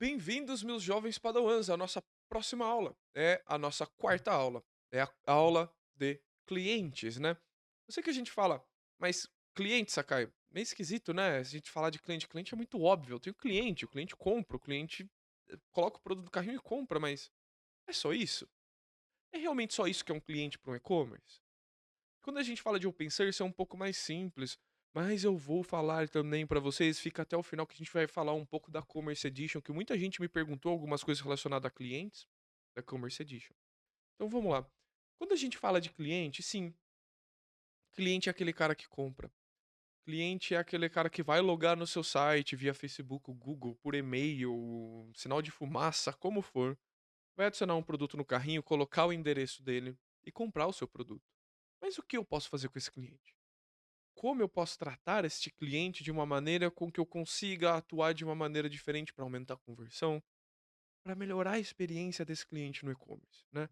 Bem-vindos, meus jovens padawans, à nossa próxima aula. É a nossa quarta aula. É a aula de clientes, né? Eu sei que a gente fala, mas cliente, Sakai, meio esquisito, né? A gente falar de cliente. Cliente é muito óbvio. Eu tenho cliente, o cliente compra, o cliente coloca o produto no carrinho e compra, mas é só isso? É realmente só isso que é um cliente para um e-commerce? Quando a gente fala de open source é um pouco mais simples, mas eu vou falar também para vocês, fica até o final que a gente vai falar um pouco da Commerce Edition, que muita gente me perguntou algumas coisas relacionadas a clientes da Commerce Edition. Então vamos lá. Quando a gente fala de cliente, sim, cliente é aquele cara que compra. Cliente é aquele cara que vai logar no seu site via Facebook, Google, por e-mail, sinal de fumaça, como for. Vai adicionar um produto no carrinho, colocar o endereço dele e comprar o seu produto. Mas o que eu posso fazer com esse cliente? Como eu posso tratar este cliente de uma maneira com que eu consiga atuar de uma maneira diferente para aumentar a conversão, para melhorar a experiência desse cliente no e-commerce, né?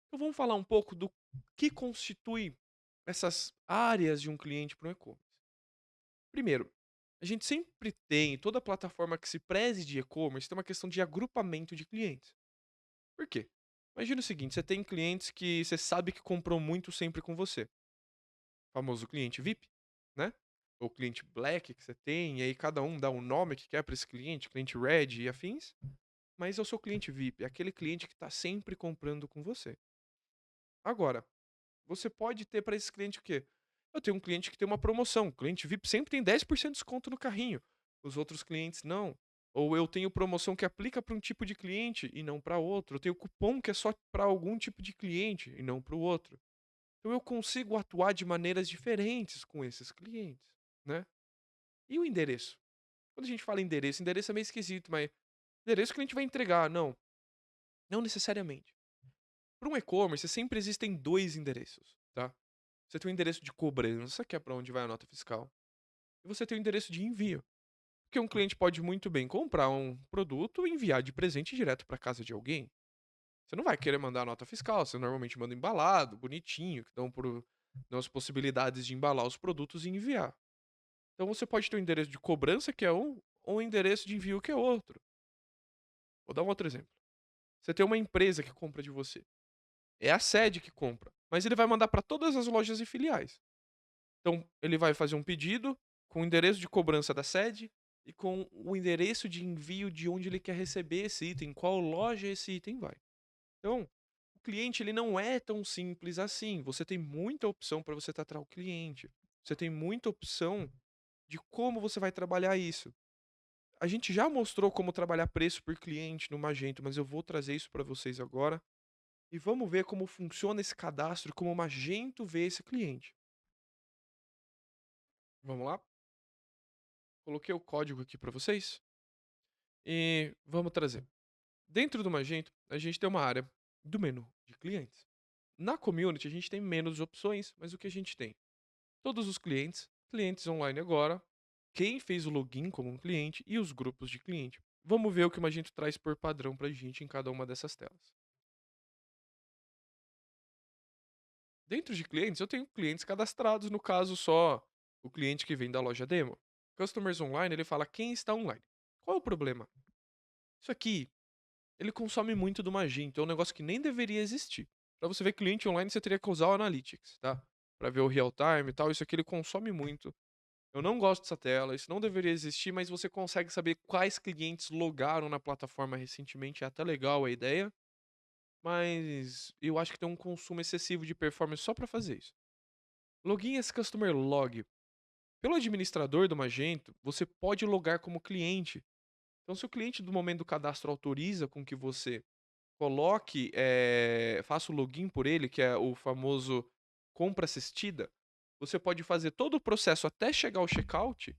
Então vamos falar um pouco do que constitui essas áreas de um cliente para o e-commerce. Primeiro, a gente sempre tem, toda plataforma que se preze de e-commerce tem uma questão de agrupamento de clientes. Por quê? Imagina o seguinte, você tem clientes que você sabe que comprou muito sempre com você. Famoso cliente VIP, né? Ou cliente Black que você tem, e aí cada um dá um nome que quer para esse cliente Red e afins, mas é o seu cliente VIP, é aquele cliente que está sempre comprando com você. Agora, você pode ter para esse cliente o quê? Eu tenho um cliente que tem uma promoção, o cliente VIP sempre tem 10% de desconto no carrinho, os outros clientes não. Ou eu tenho promoção que aplica para um tipo de cliente e não para outro. Eu tenho cupom que é só para algum tipo de cliente e não para o outro. Então eu consigo atuar de maneiras diferentes com esses clientes, né. E o endereço? Quando a gente fala endereço, endereço é meio esquisito, mas endereço o cliente vai entregar, não, não necessariamente. Para um e-commerce sempre existem 2 endereços, tá. Você tem o endereço de cobrança, que é para onde vai a nota fiscal, e você tem o endereço de envio, porque um cliente pode muito bem comprar um produto e enviar de presente direto para casa de alguém. Você não vai querer mandar a nota fiscal, você normalmente manda embalado, bonitinho, que dão as possibilidades de embalar os produtos e enviar. Então você pode ter um endereço de cobrança, que é um, ou um endereço de envio, que é outro. Vou dar um outro exemplo. Você tem uma empresa que compra de você. É a sede que compra, mas ele vai mandar para todas as lojas e filiais. Então ele vai fazer um pedido com o endereço de cobrança da sede e com o endereço de envio de onde ele quer receber esse item, qual loja esse item vai. Então, o cliente ele não é tão simples assim. Você tem muita opção para você tratar o cliente. Você tem muita opção de como você vai trabalhar isso. A gente já mostrou como trabalhar preço por cliente no Magento, mas eu vou trazer isso para vocês agora e vamos ver como funciona esse cadastro, como o Magento vê esse cliente. Vamos lá? Coloquei o código aqui para vocês e vamos trazer. Dentro do Magento, a gente tem uma área do menu de clientes. Na community, a gente tem menos opções, mas o que a gente tem? Todos os clientes, clientes online agora, quem fez o login como um cliente e os grupos de cliente. Vamos ver o que o Magento traz por padrão pra gente em cada uma dessas telas. Dentro de clientes, eu tenho clientes cadastrados, no caso só o cliente que vem da loja demo. Customers online, ele fala quem está online. Qual é o problema? Isso aqui, ele consome muito do Magento, é um negócio que nem deveria existir. Para você ver cliente online, você teria que usar o Analytics, tá? Para ver o real time e tal, isso aqui ele consome muito. Eu não gosto dessa tela, isso não deveria existir, mas você consegue saber quais clientes logaram na plataforma recentemente, é até legal a ideia, mas eu acho que tem um consumo excessivo de performance só para fazer isso. Login as Customer Log. Pelo administrador do Magento, você pode logar como cliente. Então, se o cliente do momento do cadastro autoriza com que você coloque, faça o login por ele, que é o famoso compra assistida, você pode fazer todo o processo até chegar ao checkout.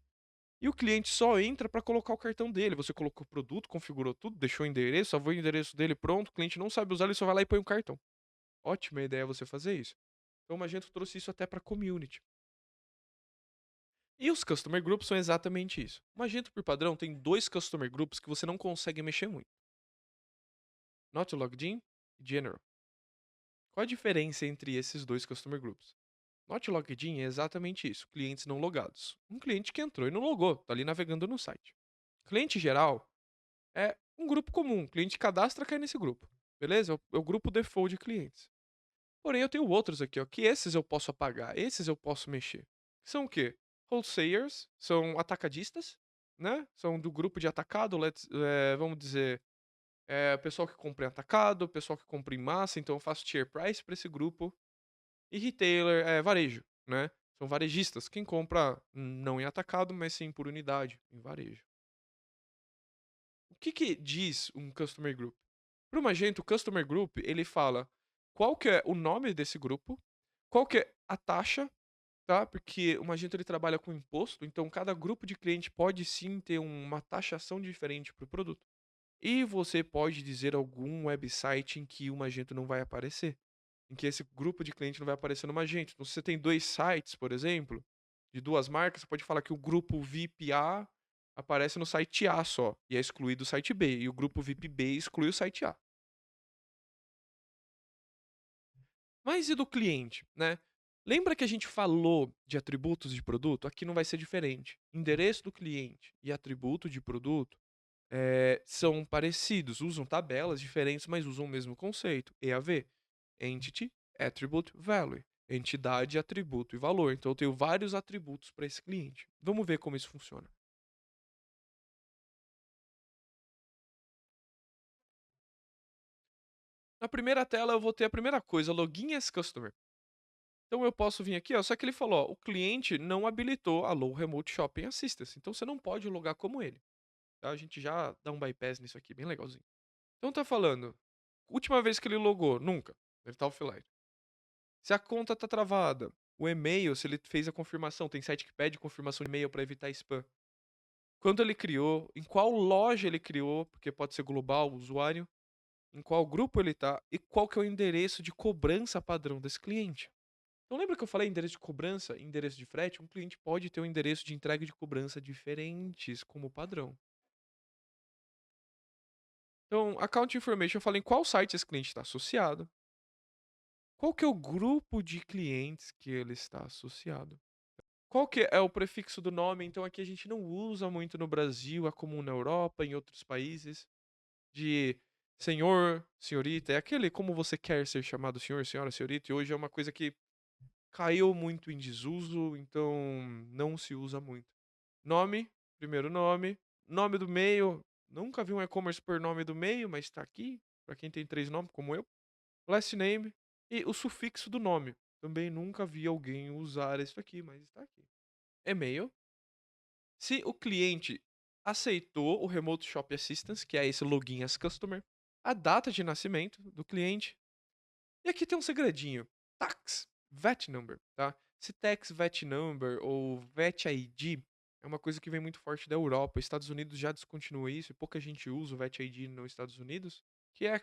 E o cliente só entra para colocar o cartão dele. Você colocou o produto, configurou tudo, deixou o endereço, salvou o endereço dele, pronto. O cliente não sabe usar, ele só vai lá e põe um cartão. Ótima ideia você fazer isso. Então o Magento trouxe isso até para a community. E os Customer Groups são exatamente isso. O Magento, por padrão, tem 2 Customer Groups que você não consegue mexer muito. Not Logged In e General. Qual a diferença entre esses 2 Customer Groups? Not Logged In é exatamente isso, clientes não logados. Um cliente que entrou e não logou, está ali navegando no site. Cliente geral é um grupo comum. O cliente cadastra, cai nesse grupo. Beleza? É o grupo default de clientes. Porém, eu tenho outros aqui, ó, que esses eu posso apagar, esses eu posso mexer. São o quê? Wholesalers, são atacadistas, né? São do grupo de atacado, vamos dizer, o pessoal que compra em atacado, o pessoal que compra em massa, então eu faço tier price para esse grupo. E retailer é varejo, né? São varejistas, quem compra não em atacado, mas sim por unidade, em varejo. O que que diz um customer group? Para o Magento, o customer group, ele fala qual que é o nome desse grupo, qual que é a taxa, tá? Porque o Magento ele trabalha com imposto, então cada grupo de cliente pode sim ter uma taxação diferente para o produto. E você pode dizer algum website em que o Magento não vai aparecer, em que esse grupo de cliente não vai aparecer no Magento. Então, se você tem 2 sites, por exemplo, de 2 marcas, você pode falar que o grupo VIP A aparece no site A só, e é excluído o site B, e o grupo VIP B exclui o site A. Mas e do cliente, né? Lembra que a gente falou de atributos de produto? Aqui não vai ser diferente. Endereço do cliente e atributo de produto são parecidos, usam tabelas diferentes, mas usam o mesmo conceito. EAV, Entity, Attribute, Value. Entidade, atributo e valor. Então eu tenho vários atributos para esse cliente. Vamos ver como isso funciona. Na primeira tela eu vou ter a primeira coisa, Login as Customer. Então eu posso vir aqui, ó, só que ele falou, ó, o cliente não habilitou a Low Remote Shopping Assistance, então você não pode logar como ele. Tá? A gente já dá um bypass nisso aqui, bem legalzinho. Então tá falando, última vez que ele logou, nunca. Ele tá offline. Se a conta tá travada, o e-mail, se ele fez a confirmação, tem site que pede confirmação de e-mail para evitar spam. Quando ele criou, em qual loja ele criou, porque pode ser global o usuário, em qual grupo ele tá e qual que é o endereço de cobrança padrão desse cliente. Então lembra que eu falei endereço de cobrança e endereço de frete? Um cliente pode ter um endereço de entrega e de cobrança diferentes como padrão. Então, account information, eu falo em qual site esse cliente está associado, qual que é o grupo de clientes que ele está associado. Qual que é o prefixo do nome? Então aqui a gente não usa muito no Brasil, é comum na Europa, em outros países, de senhor, senhorita, é aquele como você quer ser chamado senhor, senhora, senhorita, e hoje é uma coisa que caiu muito em desuso, então não se usa muito. Nome, primeiro nome, nome do meio, nunca vi um e-commerce por nome do meio, mas tá aqui, pra quem tem 3 nomes, como eu. Last name e o sufixo do nome. Também nunca vi alguém usar isso aqui, mas está aqui. E-mail. Se o cliente aceitou o Remote Shop Assistance, que é esse login as customer, a data de nascimento do cliente. E aqui tem um segredinho. Tax, VAT number, tá? Se tax VAT number ou VAT ID é uma coisa que vem muito forte da Europa. Estados Unidos já descontinuou isso e pouca gente usa o VAT ID nos Estados Unidos, que é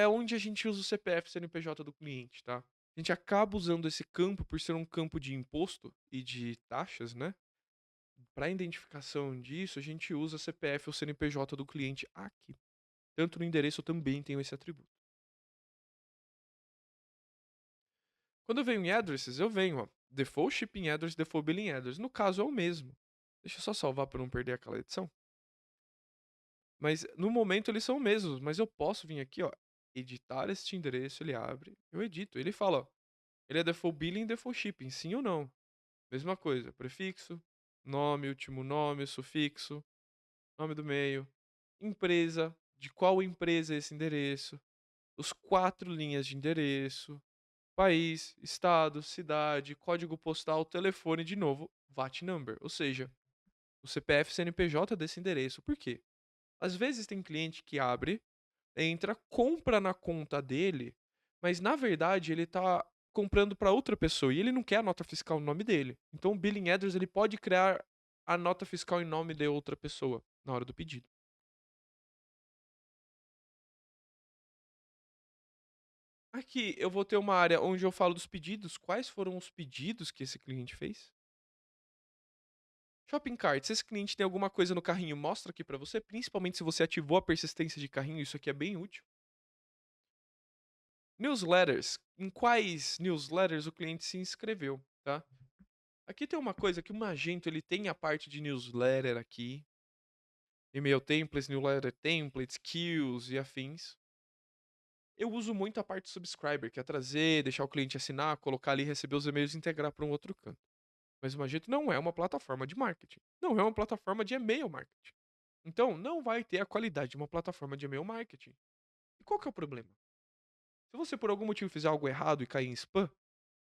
onde a gente usa o CPF CNPJ do cliente, tá? A gente acaba usando esse campo por ser um campo de imposto e de taxas, né? Para identificação disso, a gente usa CPF ou CNPJ do cliente aqui. Tanto no endereço eu também tenho esse atributo. Quando eu venho em addresses, eu venho, ó, default shipping address, default billing address. No caso é o mesmo. Deixa eu só salvar para não perder aquela edição. Mas no momento eles são os mesmos, mas eu posso vir aqui, ó, editar este endereço, ele abre, eu edito. Ele fala, ó, ele é default billing, default shipping, sim ou não? Mesma coisa, prefixo, nome, último nome, sufixo, nome do meio, empresa, de qual empresa é esse endereço, os 4 linhas de endereço, país, estado, cidade, código postal, telefone, de novo, VAT number, ou seja, o CPF CNPJ desse endereço. Por quê? Às vezes tem cliente que abre, entra, compra na conta dele, mas na verdade ele tá comprando para outra pessoa e ele não quer a nota fiscal no nome dele. Então o billing address ele pode criar a nota fiscal em nome de outra pessoa na hora do pedido. Aqui eu vou ter uma área onde eu falo dos pedidos, quais foram os pedidos que esse cliente fez. Shopping cart, se esse cliente tem alguma coisa no carrinho, mostra aqui para você, principalmente se você ativou a persistência de carrinho, isso aqui é bem útil. Newsletters, em quais newsletters o cliente se inscreveu, tá? Aqui tem uma coisa que o Magento ele tem a parte de newsletter aqui. e-mail templates, newsletter templates, queues e afins. Eu uso muito a parte subscriber, que é trazer, deixar o cliente assinar, colocar ali, receber os e-mails e integrar para um outro canto. Mas o Magento não é uma plataforma de marketing. Não é uma plataforma de e-mail marketing. Então, não vai ter a qualidade de uma plataforma de e-mail marketing. E qual que é o problema? Se você por algum motivo fizer algo errado e cair em spam,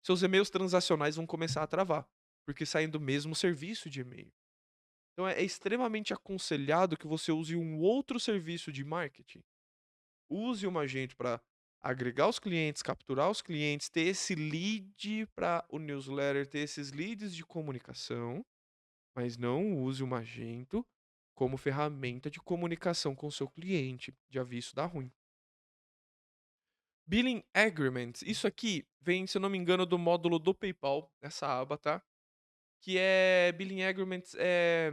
seus e-mails transacionais vão começar a travar, porque saem do mesmo serviço de e-mail. Então é extremamente aconselhado que você use um outro serviço de marketing. Use o Magento para agregar os clientes, capturar os clientes, ter esse lead para o newsletter, ter esses leads de comunicação, mas não use o Magento como ferramenta de comunicação com o seu cliente. Já vi isso dar ruim. Billing Agreements. Isso aqui vem, se eu não me engano, do módulo do PayPal, essa aba, tá? Que é Billing Agreements é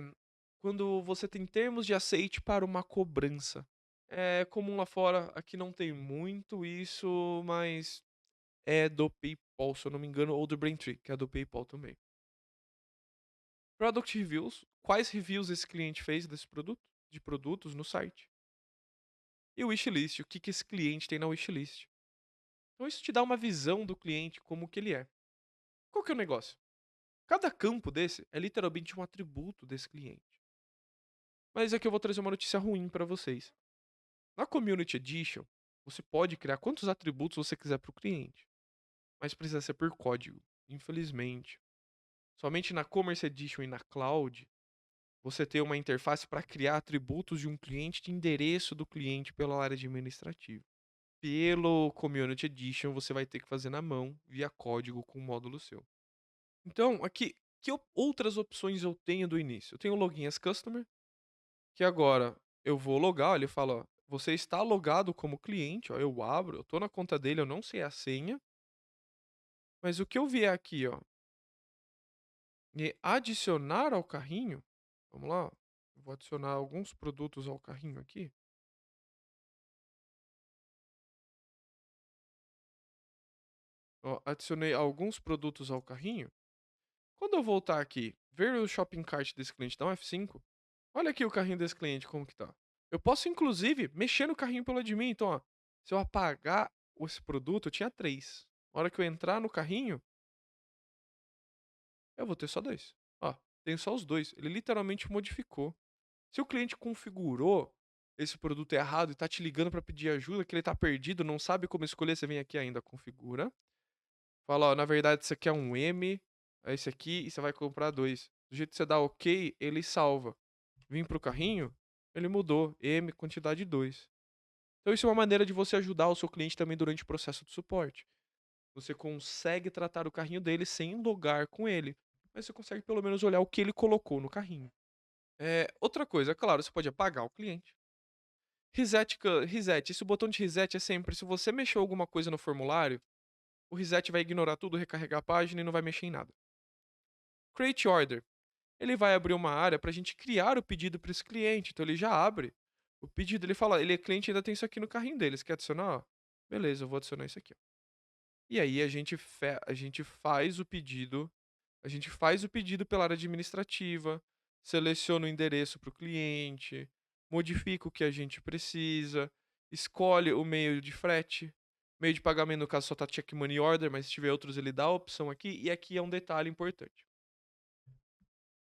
quando você tem termos de aceite para uma cobrança. É comum lá fora, aqui não tem muito isso, mas é do PayPal, se eu não me engano, ou do Braintree, que é do PayPal também. Product Reviews. Quais reviews esse cliente fez desse produto? De produtos no site. E o wishlist, o que que esse cliente tem na wishlist. Então isso te dá uma visão do cliente, como que ele é. Qual que é o negócio? Cada campo desse é literalmente um atributo desse cliente. Mas aqui eu vou trazer uma notícia ruim para vocês. Na Community Edition, você pode criar quantos atributos você quiser para o cliente, mas precisa ser por código. Infelizmente, somente na Commerce Edition e na Cloud, você tem uma interface para criar atributos de um cliente de endereço do cliente pela área administrativa. Pelo Community Edition, você vai ter que fazer na mão, via código com o módulo seu. Então, aqui, outras opções eu tenho do início? Eu tenho o Login as Customer, que agora eu vou logar, ele fala, ó, você está logado como cliente, ó, eu abro, eu tô na conta dele, eu não sei a senha, mas o que eu vier aqui, ó, e adicionar ao carrinho, vamos lá, ó, eu vou adicionar alguns produtos ao carrinho aqui. Ó, adicionei alguns produtos ao carrinho. Quando eu voltar aqui, ver o shopping cart desse cliente, dá um F5, olha aqui o carrinho desse cliente como que tá. Eu posso inclusive mexer no carrinho pelo de mim, então ó, se eu apagar esse produto, eu tinha 3. Na hora que eu entrar no carrinho, eu vou ter só 2. Ó, tenho só os 2. Ele literalmente modificou. Se o cliente configurou esse produto errado e tá te ligando pra pedir ajuda, que ele tá perdido, não sabe como escolher, você vem aqui ainda, configura. Fala, ó, na verdade isso aqui é um M, é esse aqui, e você vai comprar 2. Do jeito que você dá OK, ele salva. Vim pro carrinho, ele mudou, M, quantidade 2. Então isso é uma maneira de você ajudar o seu cliente também durante o processo de suporte. Você consegue tratar o carrinho dele sem logar com ele, mas você consegue pelo menos olhar o que ele colocou no carrinho. Outra coisa, é claro, você pode apagar o cliente. Reset, esse botão de reset é sempre, se você mexeu alguma coisa no formulário, o reset vai ignorar tudo, recarregar a página e não vai mexer em nada. Create order, ele vai abrir uma área para a gente criar o pedido para esse cliente, então ele já abre o pedido, ele fala, ele é cliente, ainda tem isso aqui no carrinho dele, você quer adicionar? Ó, beleza, eu vou adicionar isso aqui. Ó. E aí a gente faz o pedido. A gente faz o pedido pela área administrativa, seleciona o endereço para o cliente, modifica o que a gente precisa, escolhe o meio de frete, meio de pagamento, no caso só tá check money order, mas se tiver outros ele dá a opção aqui, e aqui é um detalhe importante,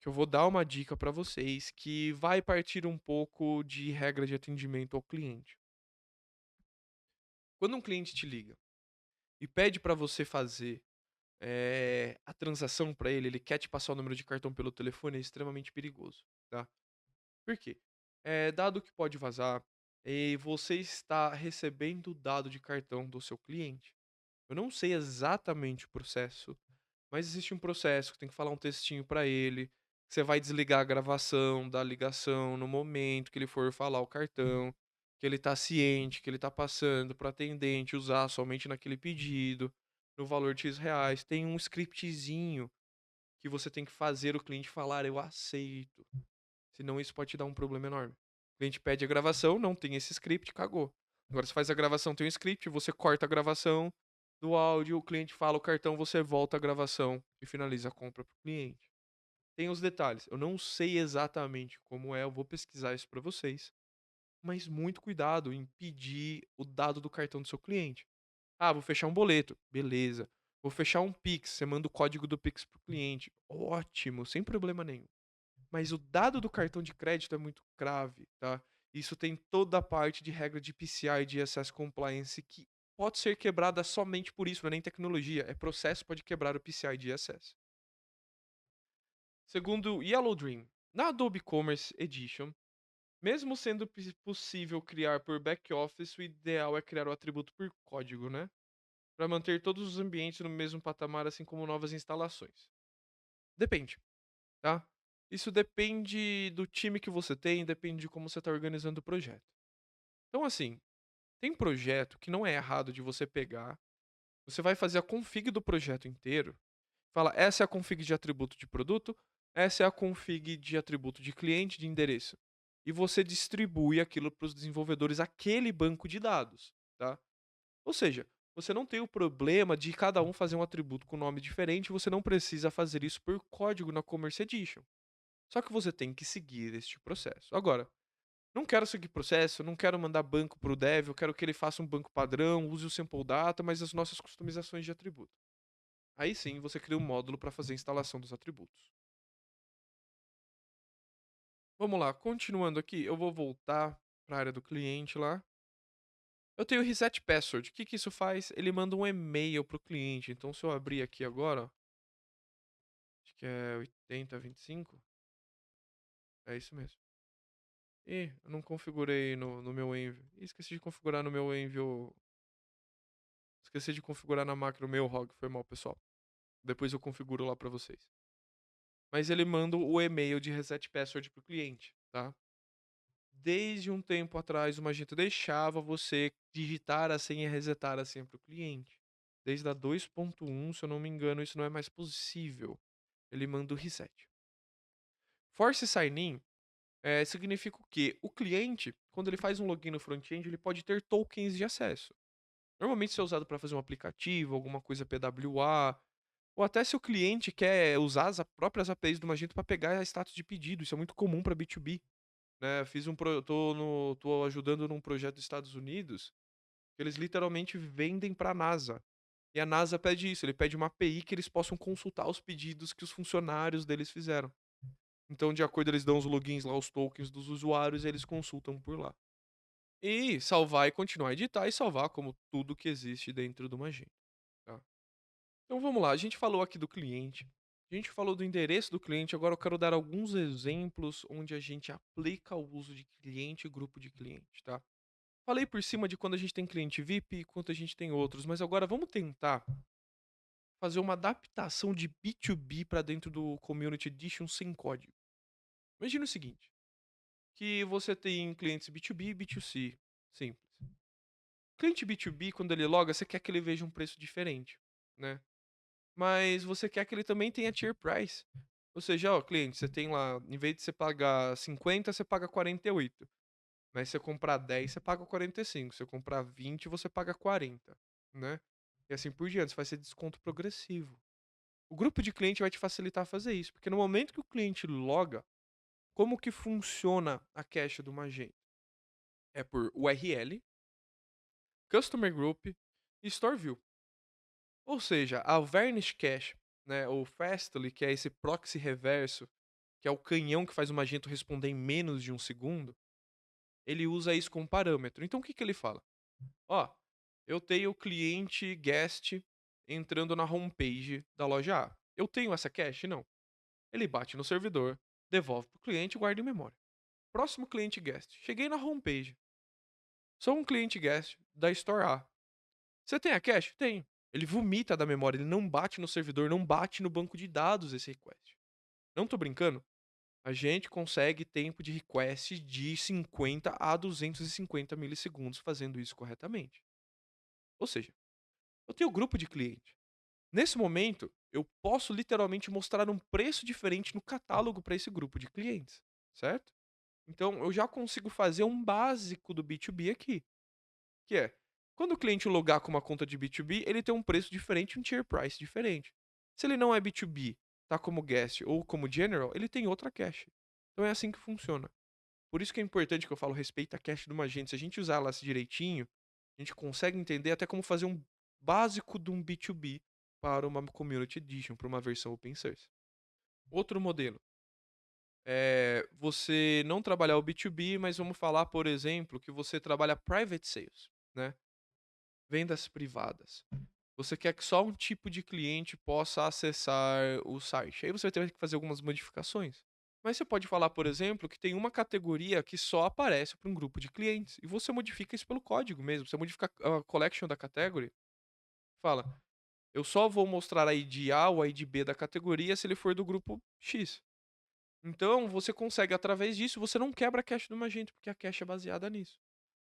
que eu vou dar uma dica para vocês que vai partir um pouco de regra de atendimento ao cliente. Quando um cliente te liga e pede para você fazer a transação para ele, ele quer te passar o número de cartão pelo telefone, é extremamente perigoso, tá? Por quê? Dado que pode vazar, e você está recebendo o dado de cartão do seu cliente. Eu não sei exatamente o processo, mas existe um processo que tem que falar um textinho para ele, que você vai desligar a gravação da ligação no momento que ele for falar o cartão, que ele tá ciente, que ele tá passando para atendente usar somente naquele pedido, no valor de X reais. Tem um scriptzinho que você tem que fazer o cliente falar: "Eu aceito". Senão isso pode te dar um problema enorme. O cliente pede a gravação, não tem esse script, cagou. Agora você faz a gravação, tem um script, você corta a gravação do áudio, o cliente fala o cartão, você volta a gravação e finaliza a compra pro cliente. tem os detalhes. Eu não sei exatamente como é, eu vou pesquisar isso para vocês, mas muito cuidado em pedir o dado do cartão do seu cliente. Ah, vou fechar um boleto, beleza. Vou fechar um Pix, você manda o código do Pix pro cliente, ótimo, sem problema nenhum. Mas o dado do cartão de crédito é muito grave, tá? Isso tem toda a parte de regra de PCI e de Access Compliance que pode ser quebrada somente por isso, não é nem tecnologia, é processo pode quebrar o PCI de Access. Segundo Yellow Dream, na Adobe Commerce Edition, mesmo sendo possível criar por back-office, o ideal é criar o atributo por código, né? Para manter todos os ambientes no mesmo patamar, assim como novas instalações. Depende, tá? Isso depende do time que você tem, depende de como você está organizando o projeto. Então, assim, tem projeto que não é errado de você pegar, você vai fazer a config do projeto inteiro, fala, essa é a config de atributo de produto, essa é a config de atributo de cliente, de endereço. E você distribui aquilo para os desenvolvedores, aquele banco de dados, tá? Ou seja, você não tem o problema de cada um fazer um atributo com nome diferente, você não precisa fazer isso por código na Commerce Edition. Só que você tem que seguir este processo. Agora, não quero seguir processo, não quero mandar banco para o dev, eu quero que ele faça um banco padrão, use o sample data, mas as nossas customizações de atributo. Aí sim, você cria um módulo para fazer a instalação dos atributos. Vamos lá, continuando aqui, eu vou voltar para a área do cliente lá. Eu tenho reset password. O que que isso faz? Ele manda um e-mail para o cliente. Então, se eu abrir aqui agora, ó, acho que é 8025. É isso mesmo. Ih, eu não configurei no meu Envy. Ih, esqueci de configurar no meu Envy. Esqueci de configurar na máquina o meu ROG. Foi mal, pessoal. Depois eu configuro lá pra vocês. Mas ele manda o e-mail de reset password pro cliente, tá? Desde um tempo atrás, o Magento deixava você digitar a senha e resetar a senha pro cliente. Desde a 2.1, se eu não me engano, isso não é mais possível. Ele manda o reset. Force sign-in significa o quê? O cliente, quando ele faz um login no front-end, ele pode ter tokens de acesso. Normalmente isso é usado para fazer um aplicativo, alguma coisa PWA, ou até se o cliente quer usar as próprias APIs do Magento para pegar status de pedido. Isso é muito comum para B2B, né? Tô ajudando num projeto dos Estados Unidos, que eles literalmente vendem para a NASA. E a NASA pede isso, ele pede uma API que eles possam consultar os pedidos que os funcionários deles fizeram. Então, de acordo, eles dão os logins lá, os tokens dos usuários, e eles consultam por lá. E salvar e continuar a editar e salvar como tudo que existe dentro do Magento, tá? Então vamos lá, a gente falou aqui do cliente, a gente falou do endereço do cliente, agora eu quero dar alguns exemplos onde a gente aplica o uso de cliente e grupo de cliente, tá? Falei por cima de quando a gente tem cliente VIP e quanto a gente tem outros, mas agora vamos tentar fazer uma adaptação de B2B para dentro do Community Edition sem código. Imagina o seguinte, que você tem clientes B2B e B2C, simples. Cliente B2B, quando ele loga, você quer que ele veja um preço diferente, né? Mas você quer que ele também tenha tier price. Ou seja, ó, cliente, você tem lá, em vez de você pagar 50, você paga 48. Mas se você comprar 10, você paga 45. Se você comprar 20, você paga 40, né? E assim por diante, você vai ser desconto progressivo. O grupo de cliente vai te facilitar a fazer isso, porque no momento que o cliente loga, como que funciona a cache do Magento? É por URL, Customer Group e Store View. Ou seja, a Varnish Cache, né, ou Fastly, que é esse proxy reverso, que é o canhão que faz o Magento responder em menos de um segundo, ele usa isso como parâmetro. Então o que, que ele fala? Ó, eu tenho o cliente guest entrando na homepage da loja A. Eu tenho essa cache? Não. Ele bate no servidor, devolve para o cliente e guarda em memória. Próximo cliente guest. Cheguei na homepage. Sou um cliente guest da Store A. Você tem a cache? Tenho. Ele vomita da memória, ele não bate no servidor, não bate no banco de dados esse request. Não tô brincando. A gente consegue tempo de request de 50 a 250 milissegundos fazendo isso corretamente. Ou seja, eu tenho um grupo de cliente. Nesse momento, eu posso literalmente mostrar um preço diferente no catálogo para esse grupo de clientes, certo? Então, eu já consigo fazer um básico do B2B aqui, que é, quando o cliente logar com uma conta de B2B, ele tem um preço diferente, um tier price diferente. Se ele não é B2B, tá como guest ou como general, ele tem outra cache. Então é assim que funciona. Por isso que é importante que eu falo, respeita a cache de uma agente. Se a gente usar ela direitinho, a gente consegue entender até como fazer um básico de um B2B para uma Community Edition, para uma versão open source. Outro modelo é você não trabalhar o B2B, mas vamos falar, por exemplo, que você trabalha private sales, né? Vendas privadas. Você quer que só um tipo de cliente possa acessar o site. Aí você vai ter que fazer algumas modificações. Mas você pode falar, por exemplo, que tem uma categoria que só aparece para um grupo de clientes. E você modifica isso pelo código mesmo. Você modifica a collection da category. Fala, eu só vou mostrar a ID A ou a ID B da categoria se ele for do grupo X. Então, você consegue, através disso, você não quebra a cache do Magento, porque a cache é baseada nisso,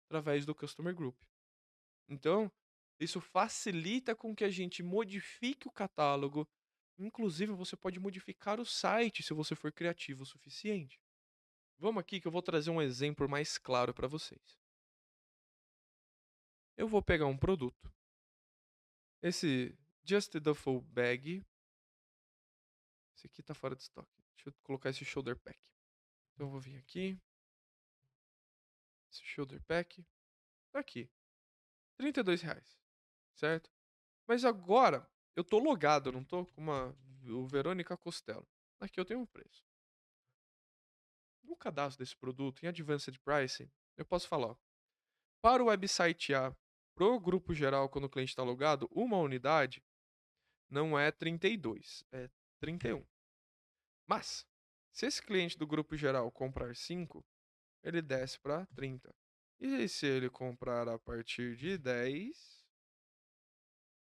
através do Customer Group. Então, isso facilita com que a gente modifique o catálogo. Inclusive, você pode modificar o site se você for criativo o suficiente. Vamos aqui que eu vou trazer um exemplo mais claro para vocês. Eu vou pegar um produto. Esse Just Duffel Bag. Esse aqui tá fora de estoque. Deixa eu colocar esse Shoulder Pack. Então eu vou vir aqui. Esse Shoulder Pack. Tá aqui. R$ 32. Certo? Mas agora, eu tô logado, eu não tô com o Verônica Costello. Aqui eu tenho um preço. No cadastro desse produto, em Advanced Pricing, eu posso falar, ó, para o website A, pro grupo geral, quando o cliente está logado, uma unidade não é 32, é 31. Mas, se esse cliente do grupo geral comprar 5, ele desce para 30. E se ele comprar a partir de 10,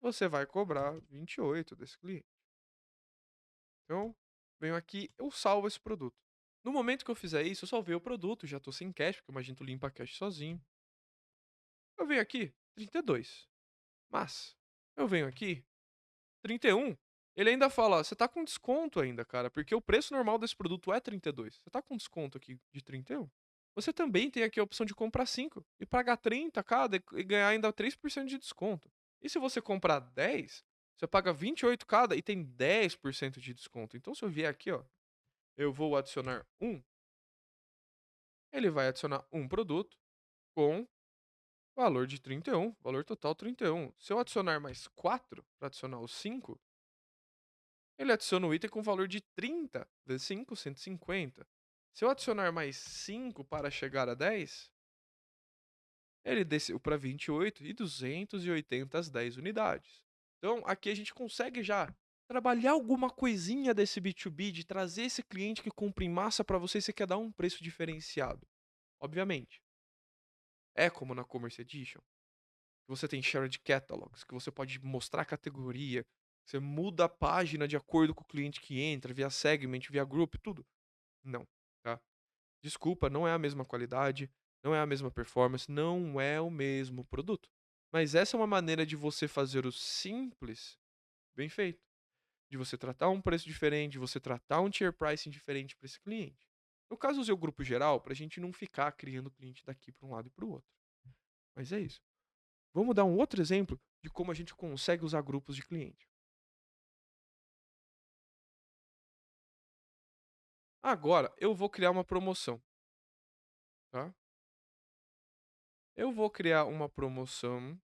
você vai cobrar 28 desse cliente. Então, venho aqui, eu salvo esse produto. No momento que eu fizer isso, eu salvei o produto, já estou sem cache, porque o Magento limpa a cache sozinho. Eu venho aqui, 32. Mas, eu venho aqui, 31. Ele ainda fala, ó, você tá com desconto ainda, cara, porque o preço normal desse produto é 32. Você tá com desconto aqui de 31? Você também tem aqui a opção de comprar 5 e pagar 30 cada e ganhar ainda 3% de desconto. E se você comprar 10, você paga 28 cada e tem 10% de desconto. Então, se eu vier aqui, ó, eu vou adicionar um, ele vai adicionar um produto com valor de 31, valor total 31. Se eu adicionar mais 4 para adicionar os 5, ele adiciona o item com valor de 30, vezes 5, 150. Se eu adicionar mais 5 para chegar a 10, ele desceu para 28 e 280 as 10 unidades. Então, aqui a gente consegue já trabalhar alguma coisinha desse B2B, de trazer esse cliente que compra em massa para você e você quer dar um preço diferenciado. Obviamente. É como na Commerce Edition. Você tem shared catalogs, que você pode mostrar a categoria, você muda a página de acordo com o cliente que entra, via segment, via group, tudo. Não, tá? Desculpa, não é a mesma qualidade, não é a mesma performance, não é o mesmo produto. Mas essa é uma maneira de você fazer o simples bem feito. De você tratar um preço diferente, de você tratar um tier pricing diferente para esse cliente. No caso, usei o grupo geral para a gente não ficar criando cliente daqui para um lado e para o outro. Mas é isso. Vamos dar um outro exemplo de como a gente consegue usar grupos de cliente. Agora, eu vou criar uma promoção, tá? Eu vou criar uma promoção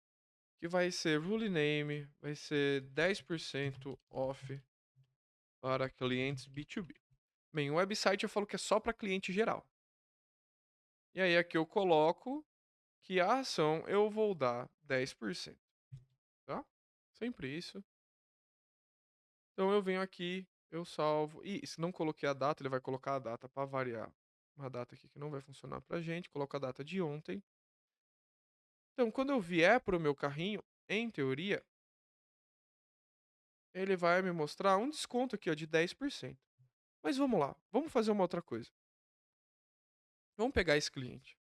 que vai ser rule name, vai ser 10% off para clientes B2B. Bem, o website eu falo que é só para cliente geral. E aí aqui eu coloco que a ação eu vou dar 10%, tá? Sempre isso. Então eu venho aqui, eu salvo. E se não coloquei a data, ele vai colocar a data para variar. Uma data aqui que não vai funcionar pra gente. Coloco a data de ontem. Então, quando eu vier pro meu carrinho, em teoria, ele vai me mostrar um desconto aqui, ó, de 10%. Mas vamos lá, vamos fazer uma outra coisa. Vamos pegar esse cliente.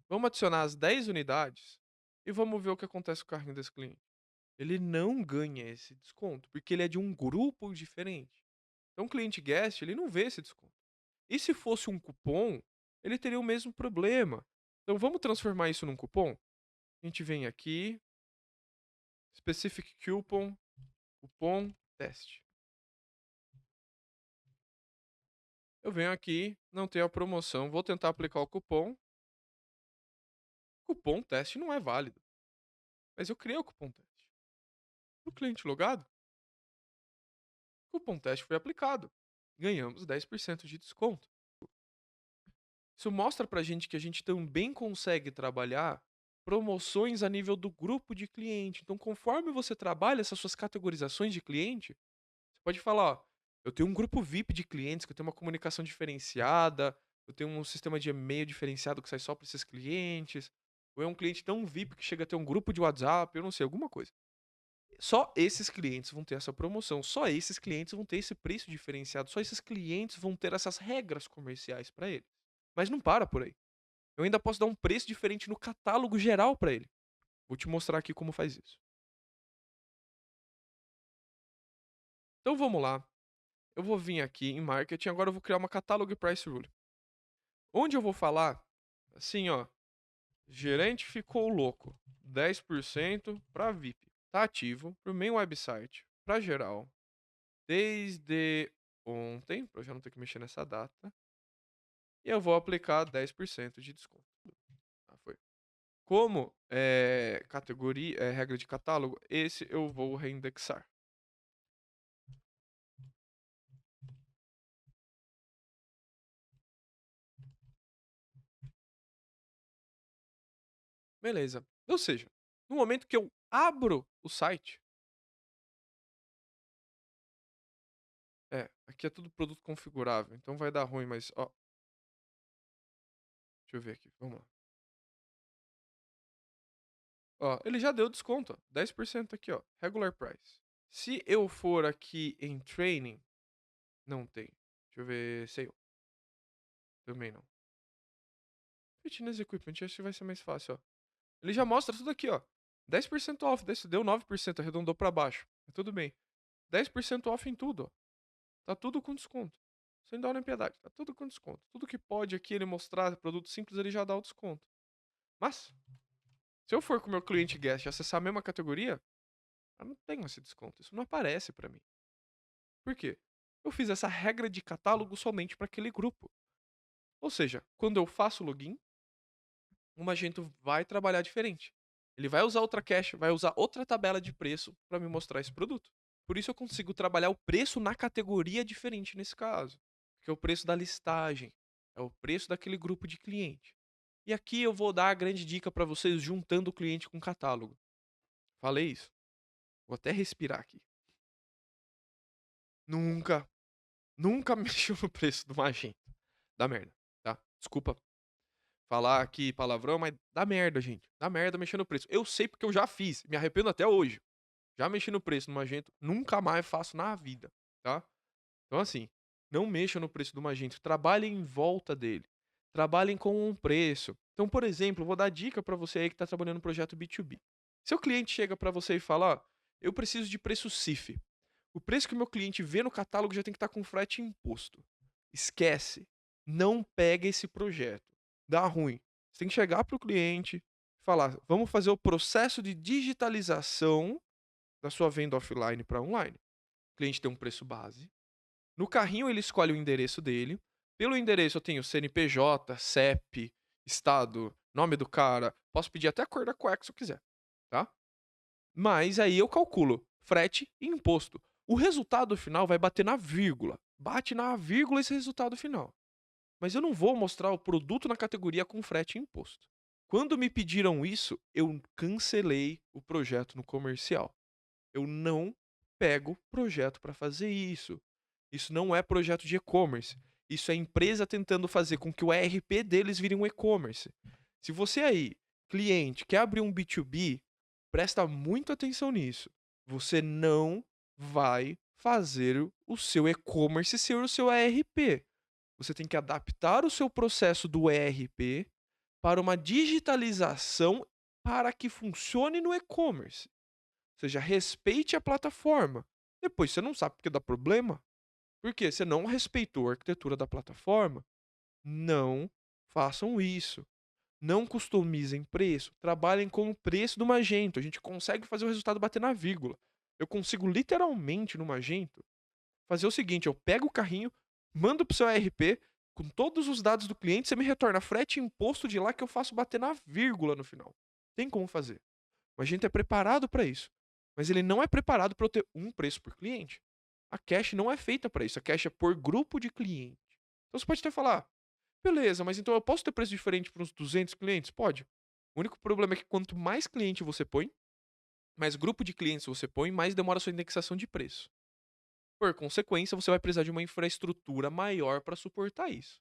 Vamos adicionar as 10 unidades e vamos ver o que acontece com o carrinho desse cliente. Ele não ganha esse desconto, porque ele é de um grupo diferente. Então, o cliente guest, ele não vê esse desconto. E se fosse um cupom, ele teria o mesmo problema. Então vamos transformar isso num cupom? A gente vem aqui, specific coupon, cupom, teste. Eu venho aqui, não tem a promoção, vou tentar aplicar o cupom. O cupom teste não é válido, mas eu criei o cupom teste. O cliente logado, o cupom teste foi aplicado. Ganhamos 10% de desconto. Isso mostra pra gente que a gente também consegue trabalhar promoções a nível do grupo de cliente. Então, conforme você trabalha essas suas categorizações de cliente, você pode falar, ó, eu tenho um grupo VIP de clientes que eu tenho uma comunicação diferenciada, eu tenho um sistema de e-mail diferenciado que sai só para esses clientes, ou é um cliente tão VIP que chega a ter um grupo de WhatsApp, eu não sei, alguma coisa. Só esses clientes vão ter essa promoção, só esses clientes vão ter esse preço diferenciado, só esses clientes vão ter essas regras comerciais para eles. Mas não para por aí. Eu ainda posso dar um preço diferente no catálogo geral para ele. Vou te mostrar aqui como faz isso. Então vamos lá. Eu vou vir aqui em marketing, agora eu vou criar uma catálogo price rule. Onde eu vou falar assim, ó, gerente ficou louco, 10% para VIP. Tá ativo pro main website, para geral, desde ontem, para eu já não ter que mexer nessa data. E eu vou aplicar 10% de desconto. Ah, foi. Como categoria, regra de catálogo, esse eu vou reindexar. Beleza. Ou seja, no momento que eu abro o site, aqui é tudo produto configurável, então vai dar ruim, mas ó, deixa eu ver aqui, vamos lá. Ó, ele já deu desconto, ó, 10% aqui, ó, regular price. Se eu for aqui em training, não tem. Deixa eu ver, sale. Também não. Fitness equipment, acho que vai ser mais fácil, ó. Ele já mostra tudo aqui, ó. 10% off, deu 9%, arredondou pra baixo. Tudo bem. 10% off em tudo, ó. Tá tudo com desconto. Sem dó nem piedade, tá tudo com desconto. Tudo que pode aqui ele mostrar produto simples, ele já dá o desconto. Mas, se eu for com o meu cliente guest e acessar a mesma categoria, eu não tenho esse desconto. Isso não aparece pra mim. Por quê? Eu fiz essa regra de catálogo somente para aquele grupo. Ou seja, quando eu faço login, o Magento vai trabalhar diferente. Ele vai usar outra cache, vai usar outra tabela de preço para me mostrar esse produto. Por isso eu consigo trabalhar o preço na categoria diferente nesse caso, que é o preço da listagem, é o preço daquele grupo de cliente. E aqui eu vou dar a grande dica para vocês juntando o cliente com o catálogo. Falei isso? Vou até respirar aqui. Nunca, nunca mexeu no preço do Magento. Dá merda, tá? Desculpa falar aqui palavrão, mas dá merda, gente. Dá merda mexer no preço. Eu sei porque eu já fiz, me arrependo até hoje. Já mexi no preço do Magento, nunca mais faço na vida, tá? Então, assim, não mexa no preço do Magento, trabalhem em volta dele. Trabalhem com um preço. Então, por exemplo, vou dar dica para você aí que está trabalhando no projeto B2B. Seu cliente chega para você e fala: ó, eu preciso de preço CIF. O preço que o meu cliente vê no catálogo já tem que estar com frete e imposto. Esquece. Não pega esse projeto. Dá ruim. Você tem que chegar para o cliente e falar: vamos fazer o processo de digitalização da sua venda offline para online. O cliente tem um preço base. No carrinho ele escolhe o endereço dele. Pelo endereço eu tenho CNPJ, CEP, estado, nome do cara. Posso pedir até a cor da cueca se eu quiser, tá? Mas aí eu calculo frete e imposto. O resultado final vai bater na vírgula. Bate na vírgula esse resultado final. Mas eu não vou mostrar o produto na categoria com frete e imposto. Quando me pediram isso, eu cancelei o projeto no comercial. Eu não pego projeto para fazer isso. Isso não é projeto de e-commerce. Isso é a empresa tentando fazer com que o ERP deles vire um e-commerce. Se você aí, cliente, quer abrir um B2B, presta muita atenção nisso. Você não vai fazer o seu e-commerce ser o seu ERP. Você tem que adaptar o seu processo do ERP para uma digitalização para que funcione no e-commerce. Ou seja, respeite a plataforma. Depois você não sabe porque dá problema. Porque você não respeitou a arquitetura da plataforma. Não façam isso. Não customizem preço. Trabalhem com o preço do Magento. A gente consegue fazer o resultado bater na vírgula. Eu consigo literalmente no Magento fazer o seguinte: eu pego o carrinho, mando pro seu ERP com todos os dados do cliente, você me retorna frete e imposto de lá que eu faço bater na vírgula no final. Tem como fazer. O agente é preparado para isso. Mas ele não é preparado para eu ter um preço por cliente. A cache não é feita para isso. A cache é por grupo de cliente. Então você pode até falar, beleza, mas então eu posso ter preço diferente para uns 200 clientes? Pode. O único problema é que quanto mais cliente você põe, mais grupo de clientes você põe, mais demora a sua indexação de preço. Por consequência, você vai precisar de uma infraestrutura maior para suportar isso.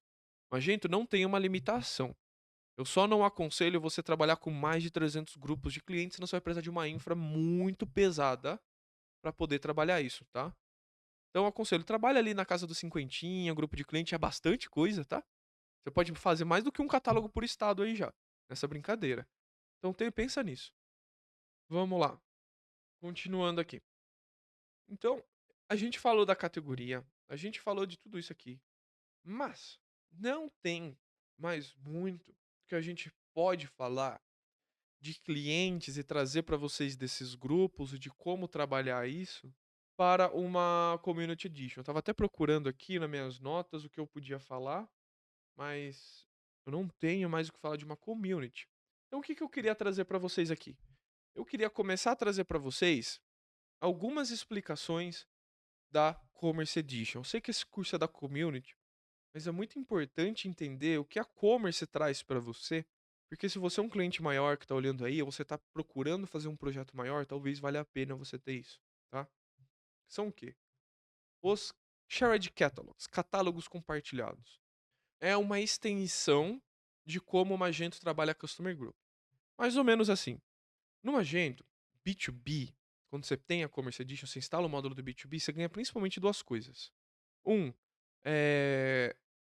O Magento não tem uma limitação. Eu só não aconselho você trabalhar com mais de 300 grupos de clientes, senão você vai precisar de uma infra muito pesada para poder trabalhar isso, tá? Então eu aconselho, trabalha ali na casa do cinquentinha, grupo de cliente é bastante coisa, tá? Você pode fazer mais do que um catálogo por estado aí já, nessa brincadeira. Então pensa nisso. Vamos lá, continuando aqui. Então, a gente falou da categoria, a gente falou de tudo isso aqui, mas não tem mais muito que a gente pode falar de clientes e trazer para vocês desses grupos e de como trabalhar isso para uma community edition. Eu estava até procurando aqui nas minhas notas o que eu podia falar, mas eu não tenho mais o que falar de uma community. Então o que que eu queria trazer para vocês aqui? Eu queria começar a trazer para vocês algumas explicações da Commerce Edition. Eu sei que esse curso é da community, mas é muito importante entender o que a Commerce traz para você, porque se você é um cliente maior que está olhando aí, ou você está procurando fazer um projeto maior, talvez valha a pena você ter isso, tá? São o quê? Os Shared Catalogs, catálogos compartilhados. É uma extensão de como o Magento trabalha Customer Group. Mais ou menos assim. No Magento, B2B, quando você tem a Commerce Edition, você instala o módulo do B2B, você ganha principalmente duas coisas. Um,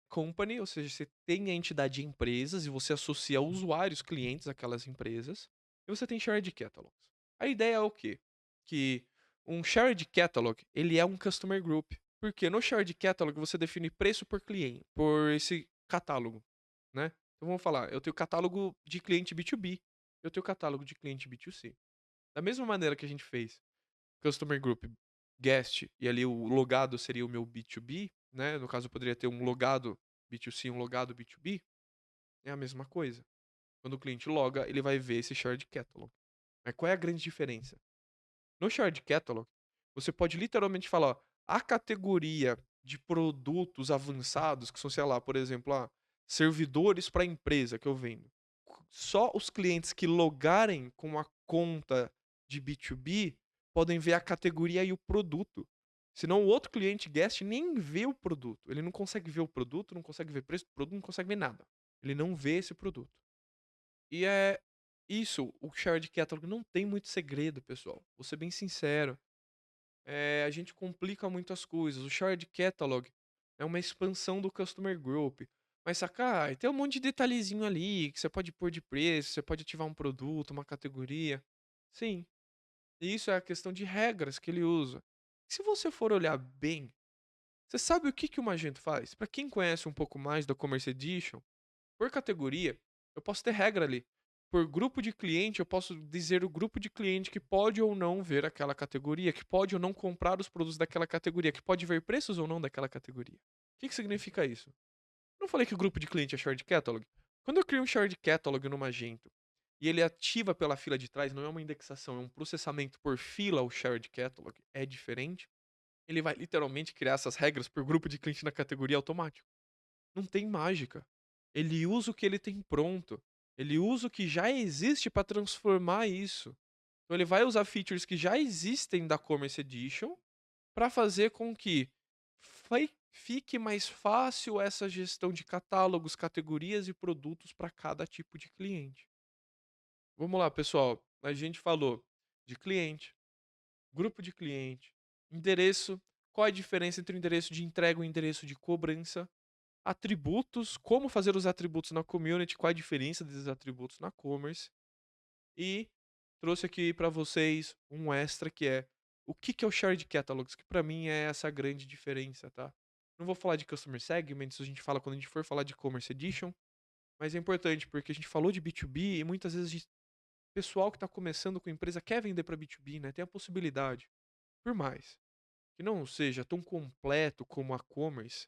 company, ou seja, você tem a entidade de empresas e você associa usuários, clientes àquelas empresas. E você tem shared catalogs. A ideia é o quê? Que um shared catalog, ele é um customer group. Porque no shared catalog você define preço por cliente, por esse catálogo, né? Então vamos falar, eu tenho catálogo de cliente B2B, eu tenho catálogo de cliente B2C. Da mesma maneira que a gente fez Customer Group Guest e ali o logado seria o meu B2B, né? No caso, eu poderia ter um logado B2C e um logado B2B. É a mesma coisa. Quando o cliente loga, ele vai ver esse shared catalog. Mas qual é a grande diferença? No shared catalog, você pode literalmente falar, ó, a categoria de produtos avançados, que são, sei lá, por exemplo, servidores para empresa que eu vendo. Só os clientes que logarem com a conta de B2B podem ver a categoria e o produto. Senão o outro cliente guest nem vê o produto. Ele não consegue ver o produto, não consegue ver preço do produto, não consegue ver nada. Ele não vê esse produto. E é isso, o shared catalog não tem muito segredo, pessoal. Vou ser bem sincero. A gente complica muito as coisas. O shared catalog é uma expansão do customer group. Mas sacar, tem um monte de detalhezinho ali que você pode pôr de preço, você pode ativar um produto, uma categoria. Sim, e isso é a questão de regras que ele usa. Se você for olhar bem, você sabe o que que o Magento faz? Para quem conhece um pouco mais da Commerce Edition, por categoria, eu posso ter regra ali. Por grupo de cliente, eu posso dizer o grupo de cliente que pode ou não ver aquela categoria, que pode ou não comprar os produtos daquela categoria, que pode ver preços ou não daquela categoria. O que que significa isso? Não falei que o grupo de cliente é shared catalog? Quando eu crio um shared catalog no Magento e ele ativa pela fila de trás, não é uma indexação, é um processamento por fila, o shared catalog é diferente. Ele vai literalmente criar essas regras por grupo de cliente na categoria automático. Não tem mágica. Ele usa o que ele tem pronto. Ele usa o que já existe para transformar isso. Então ele vai usar features que já existem da Commerce Edition para fazer com que fique mais fácil essa gestão de catálogos, categorias e produtos para cada tipo de cliente. Vamos lá, pessoal. A gente falou de cliente, grupo de cliente, endereço. Qual é a diferença entre o endereço de entrega e o endereço de cobrança? Atributos, como fazer os atributos na community, qual a diferença desses atributos na commerce. E trouxe aqui para vocês um extra que é o que que é o shared catalogs, que para mim é essa grande diferença, tá? Não vou falar de customer segments, a gente fala quando a gente for falar de commerce edition, mas é importante porque a gente falou de B2B e muitas vezes o pessoal que está começando com a empresa quer vender para B2B, né? Tem a possibilidade. Por mais que não seja tão completo como a commerce,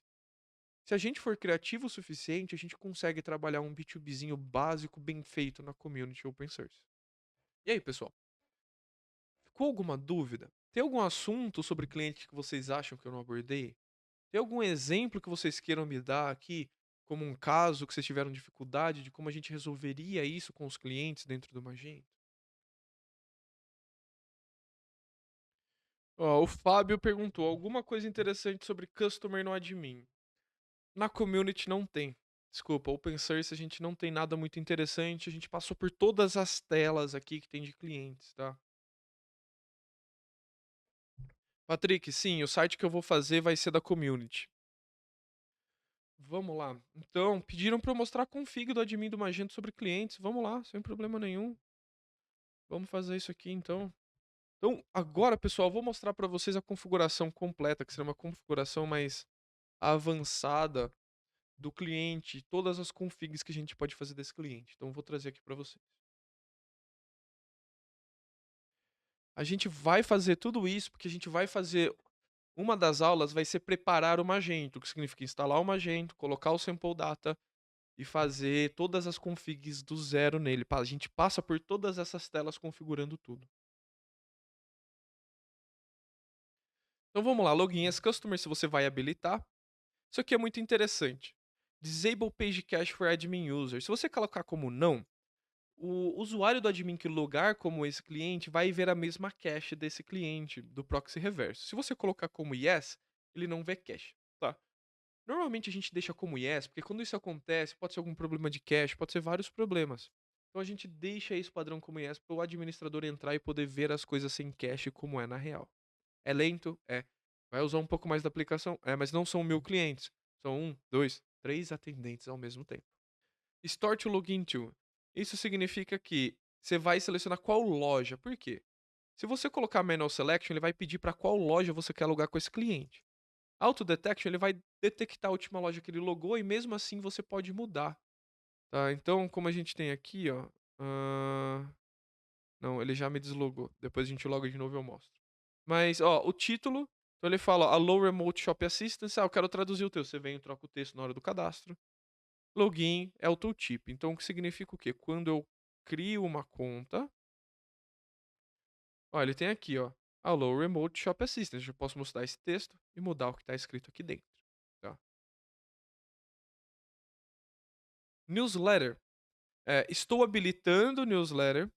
Se a gente for criativo o suficiente, a gente consegue trabalhar um B2Bzinho básico bem feito na community open source. E aí, pessoal? Ficou alguma dúvida? Tem algum assunto sobre cliente que vocês acham que eu não abordei? Tem algum exemplo que vocês queiram me dar aqui, como um caso que vocês tiveram dificuldade de como a gente resolveria isso com os clientes dentro do Magento? Ó, o Fábio perguntou alguma coisa interessante sobre customer no admin. Na community não tem. Desculpa, open source a gente não tem nada muito interessante, a gente passou por todas as telas aqui que tem de clientes, tá? Patrick, sim, o site que eu vou fazer vai ser da community. Vamos lá. Então, pediram para eu mostrar a config do admin do Magento sobre clientes. Vamos lá, sem problema nenhum. Vamos fazer isso aqui então. Então, agora, pessoal, eu vou mostrar para vocês a configuração completa, que será uma configuração mais avançada do cliente, todas as configs que a gente pode fazer desse cliente. Então, eu vou trazer aqui para vocês. A gente vai fazer tudo isso porque a gente vai fazer. Uma das aulas vai ser preparar o Magento, que significa instalar o Magento, colocar o sample data e fazer todas as configs do zero nele. A gente passa por todas essas telas configurando tudo. Então vamos lá, login as customers, se você vai habilitar. Isso aqui é muito interessante. Disable page cache for admin user. Se você colocar como não, o usuário do admin que logar como esse cliente vai ver a mesma cache desse cliente, do proxy reverso. Se você colocar como yes, ele não vê cache, tá? Normalmente a gente deixa como yes, porque quando isso acontece, pode ser algum problema de cache, pode ser vários problemas. Então a gente deixa esse padrão como yes para o administrador entrar e poder ver as coisas sem cache como é na real. É lento? É. Vai usar um pouco mais da aplicação? É, mas não são 1000 clientes. São 1, 2, 3 atendentes ao mesmo tempo. Store to login to. Isso significa que você vai selecionar qual loja. Por quê? Se você colocar manual selection, ele vai pedir para qual loja você quer logar com esse cliente. Auto detection, ele vai detectar a última loja que ele logou e mesmo assim você pode mudar. Tá? Então, como a gente tem aqui, ó. Não, ele já me deslogou. Depois a gente loga de novo e eu mostro. Mas, ó, o título. Então ele fala Allow Remote Shop Assistance. Ah, eu quero traduzir o teu. Você vem e troca o texto na hora do cadastro. Login é o tooltip. Então, o que significa o quê? Quando eu crio uma conta. Ó, ele tem aqui, ó. Allow Remote Shop Assistance. Eu posso mostrar esse texto e mudar o que está escrito aqui dentro. Tá? Newsletter. Estou habilitando o newsletter.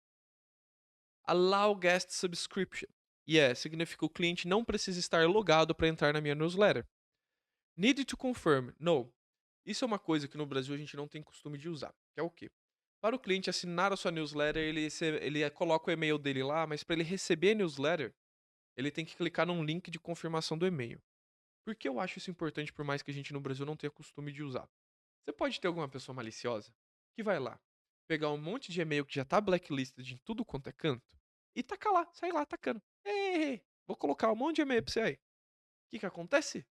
Allow guest subscription. Significa que o cliente não precisa estar logado para entrar na minha newsletter. Need to confirm. No. Isso é uma coisa que no Brasil a gente não tem costume de usar. Que é o quê? Para o cliente assinar a sua newsletter, ele coloca o e-mail dele lá, mas para ele receber a newsletter, ele tem que clicar num link de confirmação do e-mail. Por que eu acho isso importante, por mais que a gente no Brasil não tenha costume de usar? Você pode ter alguma pessoa maliciosa que vai lá, pegar um monte de e-mail que já tá blacklisted em tudo quanto é canto e tacar lá, sair lá atacando. Ei, vou colocar um monte de e-mail pra você aí. O que acontece?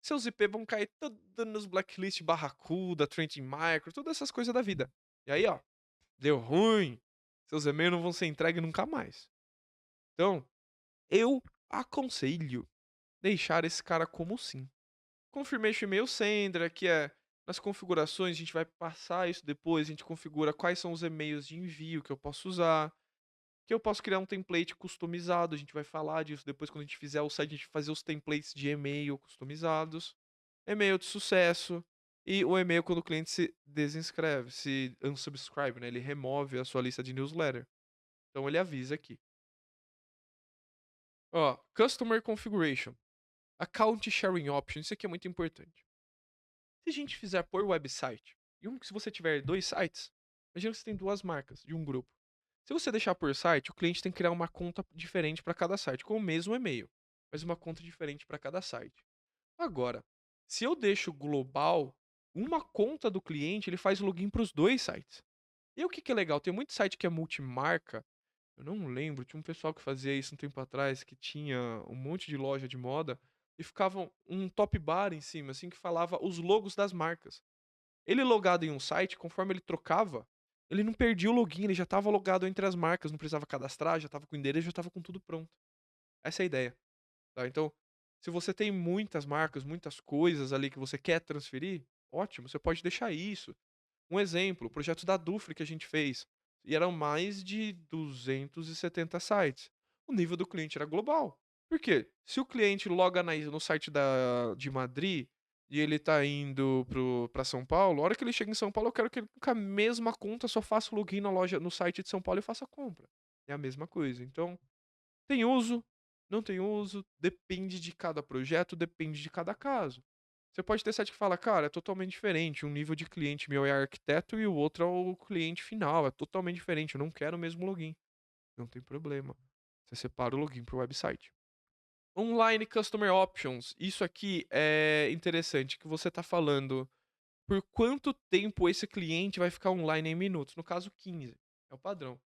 Seus IP vão cair tudo nos blacklist Barracuda, Trending Micro, todas essas coisas da vida. E aí, ó, deu ruim. Seus e-mails não vão ser entregues nunca mais. Então, eu aconselho deixar esse cara como sim. Confirmation email sender, que é nas configurações, a gente vai passar isso depois, a gente configura quais são os e-mails de envio que eu posso usar, que eu posso criar um template customizado, a gente vai falar disso depois quando a gente fizer o site, a gente vai fazer os templates de e-mail customizados, e-mail de sucesso e o e-mail quando o cliente se desinscreve, se unsubscribe, né? Ele remove a sua lista de newsletter. Então ele avisa aqui. Ó, Customer Configuration. Account Sharing Option, isso aqui é muito importante. Se a gente fizer por website, se você tiver 2 sites, imagina que você tem 2 marcas de um grupo. Se você deixar por site, o cliente tem que criar uma conta diferente para cada site, com o mesmo e-mail, mas uma conta diferente para cada site. Agora, se eu deixo global, uma conta do cliente, ele faz login para os 2 sites. E o que que é legal? Tem muito site que é multimarca, eu não lembro, tinha um pessoal que fazia isso um tempo atrás, que tinha um monte de loja de moda, e ficava um top bar em cima, assim, que falava os logos das marcas. Ele logado em um site, conforme ele trocava, ele não perdia o login, ele já estava logado entre as marcas, não precisava cadastrar, já estava com o endereço, já estava com tudo pronto. Essa é a ideia, tá? Então, Se você tem muitas marcas, muitas coisas ali que você quer transferir, ótimo, você pode deixar isso. Um exemplo, o projeto da Dufry que a gente fez, e eram mais de 270 sites. O nível do cliente era global. Por quê? Se o cliente loga no site de Madrid e ele tá indo para São Paulo, a hora que ele chega em São Paulo, eu quero que ele com a mesma conta só faça o login na loja, no site de São Paulo e faça a compra. É a mesma coisa. Então, tem uso, não tem uso, depende de cada projeto, depende de cada caso. Você pode ter site que fala: "Cara, é totalmente diferente, um nível de cliente meu é arquiteto e o outro é o cliente final, é totalmente diferente, eu não quero o mesmo login". Não tem problema, você separa o login para o website. Online Customer Options, isso aqui é interessante, que você está falando por quanto tempo esse cliente vai ficar online em minutos, no caso 15, é o padrão.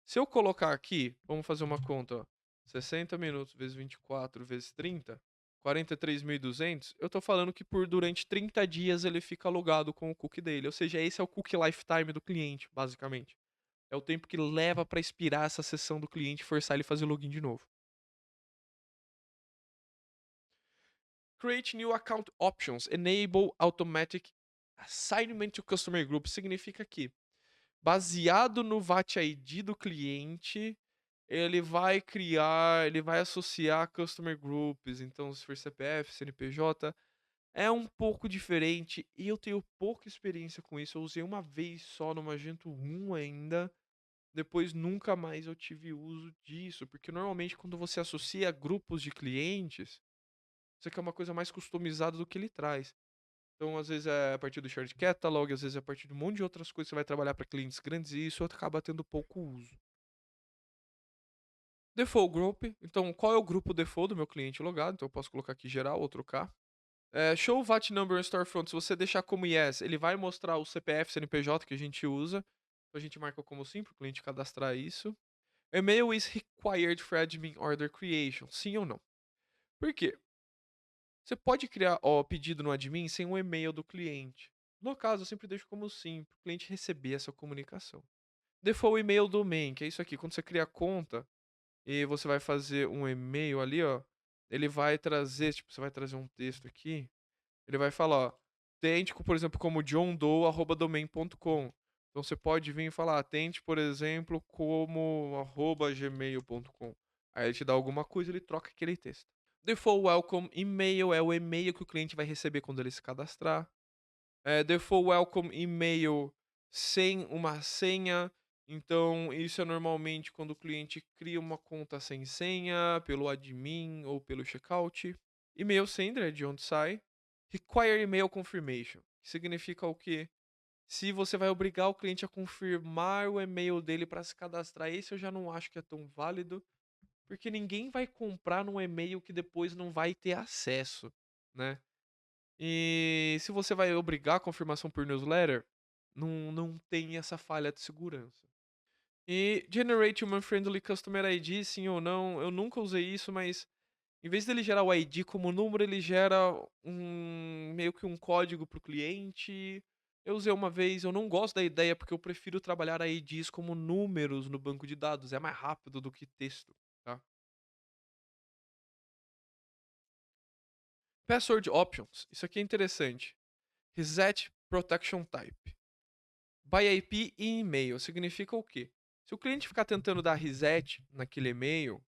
Se eu colocar aqui, vamos fazer uma conta, ó, 60 minutos vezes 24 vezes 30, 43.200, eu tô falando que durante 30 dias ele fica logado com o cookie dele, ou seja, esse é o cookie lifetime do cliente, basicamente. É o tempo que leva para expirar essa sessão do cliente e forçar ele a fazer login de novo. Create new account options, enable automatic assignment to customer group, significa que baseado no VAT ID do cliente, ele vai associar customer groups, então se for CPF, CNPJ, é um pouco diferente e eu tenho pouca experiência com isso. Eu usei uma vez só no Magento 1 ainda, depois nunca mais eu tive uso disso, porque normalmente quando você associa grupos de clientes, você quer uma coisa mais customizada do que ele traz. Então, às vezes é a partir do shared catalog, às vezes é a partir de um monte de outras coisas que você vai trabalhar para clientes grandes e isso acaba tendo pouco uso. Default Group, então qual é o grupo default do meu cliente logado? Então eu posso colocar aqui geral ou trocar. Show VAT Number in Storefront, se você deixar como yes, ele vai mostrar o CPF, CNPJ que a gente usa. Então a gente marca como sim para o cliente cadastrar isso. Email is required for admin order creation, sim ou não? Por quê? Você pode criar o pedido no admin sem o e-mail do cliente. No caso, eu sempre deixo como sim, para o cliente receber essa comunicação. Default e-mail domain, que é isso aqui. Quando você cria a conta e você vai fazer um e-mail ali, ó, ele vai trazer, tipo, você vai trazer um texto aqui, ele vai falar, ó, tente, por exemplo, como johndoe@domain.com. Então você pode vir e falar, tente, por exemplo, como @gmail.com. Aí ele te dá alguma coisa, ele troca aquele texto. Default welcome email é o e-mail que o cliente vai receber quando ele se cadastrar. Default welcome email sem uma senha. Então, isso é normalmente quando o cliente cria uma conta sem senha, pelo admin ou pelo checkout. E-mail sender é de onde sai. Require email confirmation, que significa o quê? Se você vai obrigar o cliente a confirmar o e-mail dele para se cadastrar, esse eu já não acho que é tão válido, porque ninguém vai comprar num e-mail que depois não vai ter acesso, né? E se você vai obrigar a confirmação por newsletter, não tem essa falha de segurança. E Generate Human Friendly Customer ID, sim ou não, eu nunca usei isso, mas em vez dele gerar o ID como número, ele gera meio que um código para o cliente. Eu usei uma vez, eu não gosto da ideia porque eu prefiro trabalhar IDs como números no banco de dados, é mais rápido do que texto, tá? Password Options, isso aqui é interessante. Reset Protection Type. By IP e e-mail significa o quê? Se o cliente ficar tentando dar reset naquele e-mail,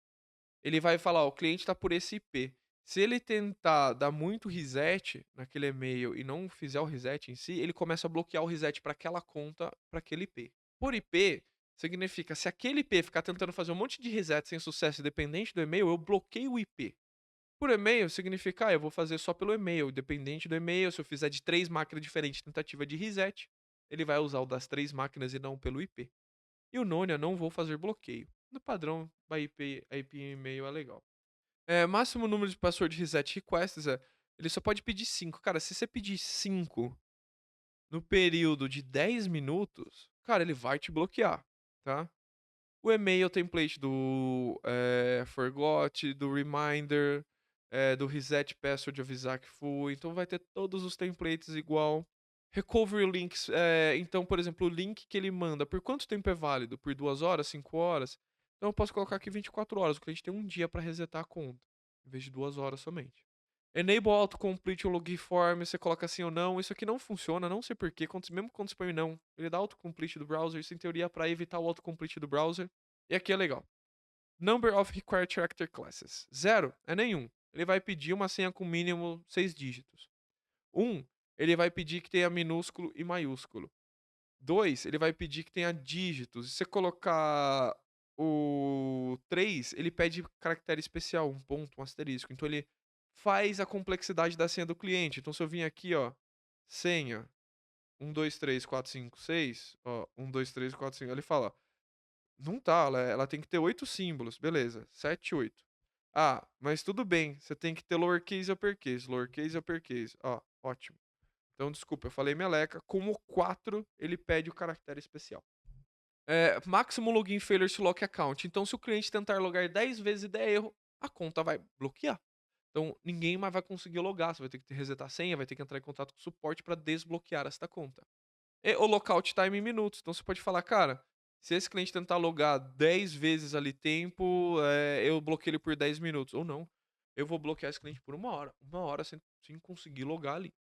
ele vai falar: "Ó, o cliente está por esse IP". Se ele tentar dar muito reset naquele e-mail e não fizer o reset em si, ele começa a bloquear o reset para aquela conta, para aquele IP. Por IP, significa se aquele IP ficar tentando fazer um monte de reset sem sucesso, independente do e-mail, eu bloqueio o IP. Por e-mail significa, eu vou fazer só pelo e-mail, dependente do e-mail, se eu fizer de 3 máquinas diferentes tentativa de reset, ele vai usar o das 3 máquinas e não pelo IP. E o Nonia não vou fazer bloqueio. No padrão, by IP, IP e e-mail é legal. Máximo número de password reset requests ele só pode pedir 5. Cara, se você pedir 5 no período de 10 minutos, cara, ele vai te bloquear, tá? O e-mail template do forgot, do reminder, do reset password avisar que foi. Então vai ter todos os templates igual. Recovery links, então, por exemplo, o link que ele manda, por quanto tempo é válido? Por 2 horas, 5 horas? Então eu posso colocar aqui 24 horas, o cliente tem um dia para resetar a conta, em vez de 2 horas somente. Enable autocomplete o login form, você coloca sim ou não. Isso aqui não funciona, não sei porquê. Mesmo quando você põe não, ele dá autocomplete do browser. Isso em teoria é pra evitar o autocomplete do browser. E aqui é legal. Number of required character classes. 0 é nenhum. Ele vai pedir uma senha com mínimo 6 dígitos. 1, ele vai pedir que tenha minúsculo e maiúsculo. 2, ele vai pedir que tenha dígitos. Se você colocar o 3, ele pede caractere especial, um ponto, um asterisco. Então ele faz a complexidade da senha do cliente. Então se eu vim aqui, ó, senha 1, 2, 3, 4, 5, 6, ó, 1, 2, 3, 4, 5, ele fala, ó, não tá, ela tem que ter 8 símbolos, beleza, 7, 8. Ah, mas tudo bem, você tem que ter lowercase e uppercase, ó, ótimo. Então, desculpa, eu falei meleca. Como 4, ele pede o caractere especial. Máximo login failure to lock account. Então, se o cliente tentar logar 10 vezes e der erro, a conta vai bloquear. Então, ninguém mais vai conseguir logar. Você vai ter que resetar a senha, vai ter que entrar em contato com o suporte para desbloquear esta conta. E o lockout time em minutos. Então, você pode falar, cara, se esse cliente tentar logar 10 vezes ali tempo, eu bloqueio ele por 10 minutos. Ou não. Eu vou bloquear esse cliente por 1 hora. 1 hora sem conseguir logar ali.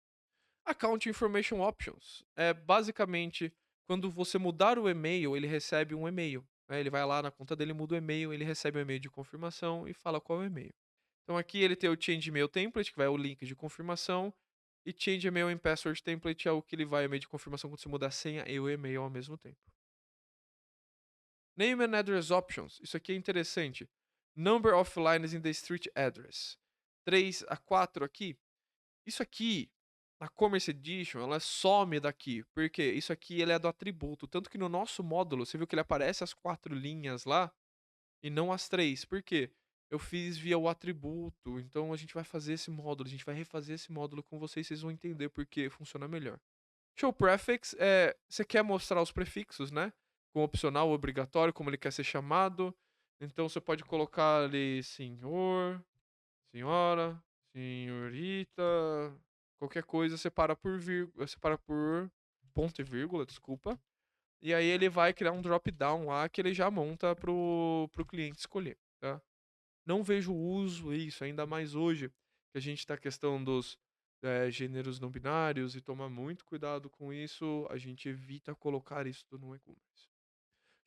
Account Information Options é basicamente quando você mudar o e-mail, ele recebe um e-mail. Né? Ele vai lá na conta dele, muda o e-mail, ele recebe um e-mail de confirmação e fala qual é o e-mail. Então aqui ele tem o Change Email Template, que vai o link de confirmação, e Change Email and Password Template é o que ele vai o e-mail de confirmação quando você mudar a senha e o e-mail ao mesmo tempo. Name and Address Options, isso aqui é interessante. Number of lines in the street address. 3 a 4 aqui. Isso aqui, na Commerce Edition, ela some daqui, porque isso aqui ele é do atributo, tanto que no nosso módulo, você viu que ele aparece as 4 linhas lá, e não as 3. Por quê? Eu fiz via o atributo, então a gente vai fazer esse módulo, a gente vai refazer esse módulo com vocês, vocês vão entender porque funciona melhor. Show Prefix você quer mostrar os prefixos, né? Com opcional, obrigatório, como ele quer ser chamado. Então você pode colocar ali senhor, senhora, senhorita, qualquer coisa, separa por vírgula, separa por ponto e vírgula, desculpa. E aí ele vai criar um drop-down lá que ele já monta pro cliente escolher, tá? Não vejo uso isso, ainda mais hoje, que a gente tá questão dos gêneros não binários e toma muito cuidado com isso, a gente evita colocar isso no e-commerce.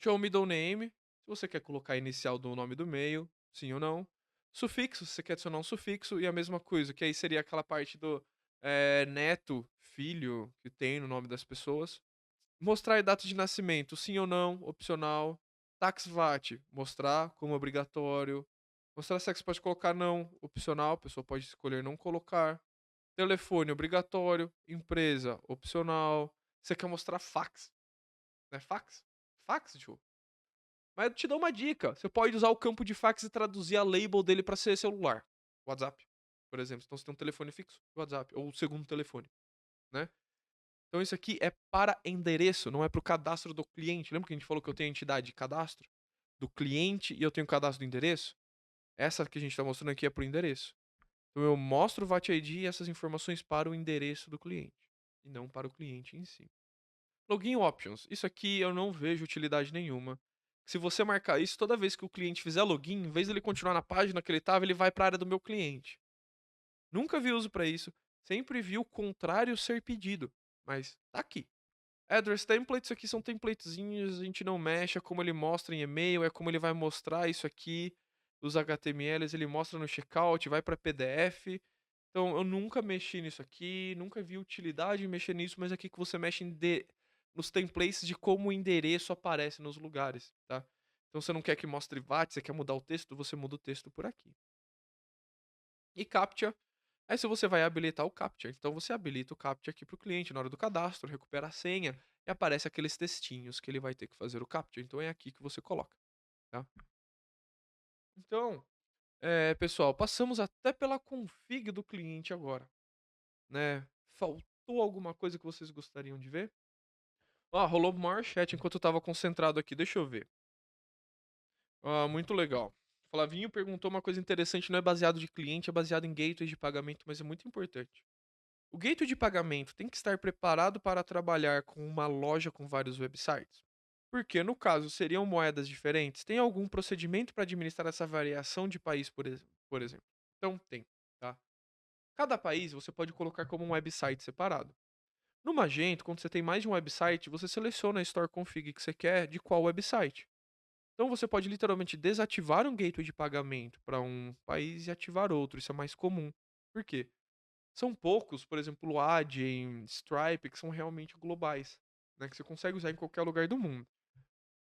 Show middle name, se você quer colocar a inicial do nome do e-mail, sim ou não. Sufixo, se você quer adicionar um sufixo, e a mesma coisa, que aí seria aquela parte do neto, filho, que tem no nome das pessoas. Mostrar a data de nascimento, sim ou não, opcional. Tax VAT, mostrar como obrigatório. Mostrar sexo pode colocar não, opcional, a pessoa pode escolher não colocar. Telefone, obrigatório. Empresa, opcional. Você quer mostrar fax, né? Fax? Fax, tio. Mas eu te dou uma dica. Você pode usar o campo de fax e traduzir a label dele para ser celular. WhatsApp, por exemplo. Então você tem um telefone fixo, WhatsApp. Ou o segundo telefone, né? Então isso aqui é para endereço, não é para o cadastro do cliente. Lembra que a gente falou que eu tenho a entidade de cadastro do cliente e eu tenho o cadastro do endereço? Essa que a gente está mostrando aqui é para o endereço. Então eu mostro o VAT ID e essas informações para o endereço do cliente e não para o cliente em si. Login Options. Isso aqui eu não vejo utilidade nenhuma. Se você marcar isso, toda vez que o cliente fizer login, em vez dele continuar na página que ele estava, ele vai para a área do meu cliente. Nunca vi uso para isso. Sempre vi o contrário ser pedido. Mas tá aqui. Address templates aqui são templatezinhos, a gente não mexe, é como ele mostra em e-mail, é como ele vai mostrar isso aqui, os HTMLs, ele mostra no checkout, vai para PDF. Então eu nunca mexi nisso aqui, nunca vi utilidade em mexer nisso, mas aqui que você mexe nos templates de como o endereço aparece nos lugares, tá? Então você não quer que mostre VAT, você quer mudar o texto, você muda o texto por aqui. E CAPTCHA, aí se você vai habilitar o CAPTCHA, então você habilita o CAPTCHA aqui para o cliente na hora do cadastro, recupera a senha e aparece aqueles textinhos que ele vai ter que fazer o CAPTCHA. Então é aqui que você coloca, tá? Então, pessoal, passamos até pela config do cliente agora, né? Faltou alguma coisa que vocês gostariam de ver? Ah, rolou o maior chat enquanto eu tava concentrado aqui, deixa eu ver. Ah, muito legal. Flavinho perguntou uma coisa interessante, não é baseado de cliente, é baseado em gateway de pagamento, mas é muito importante. O gateway de pagamento tem que estar preparado para trabalhar com uma loja com vários websites? Porque, no caso, seriam moedas diferentes? Tem algum procedimento para administrar essa variação de país, por exemplo? Então, tem, tá? Cada país você pode colocar como um website separado. No Magento, quando você tem mais de um website, você seleciona a store config que você quer de qual website. Então você pode literalmente desativar um gateway de pagamento para um país e ativar outro. Isso é mais comum. Por quê? São poucos, por exemplo, o Adyen, Stripe, que são realmente globais, né, que você consegue usar em qualquer lugar do mundo.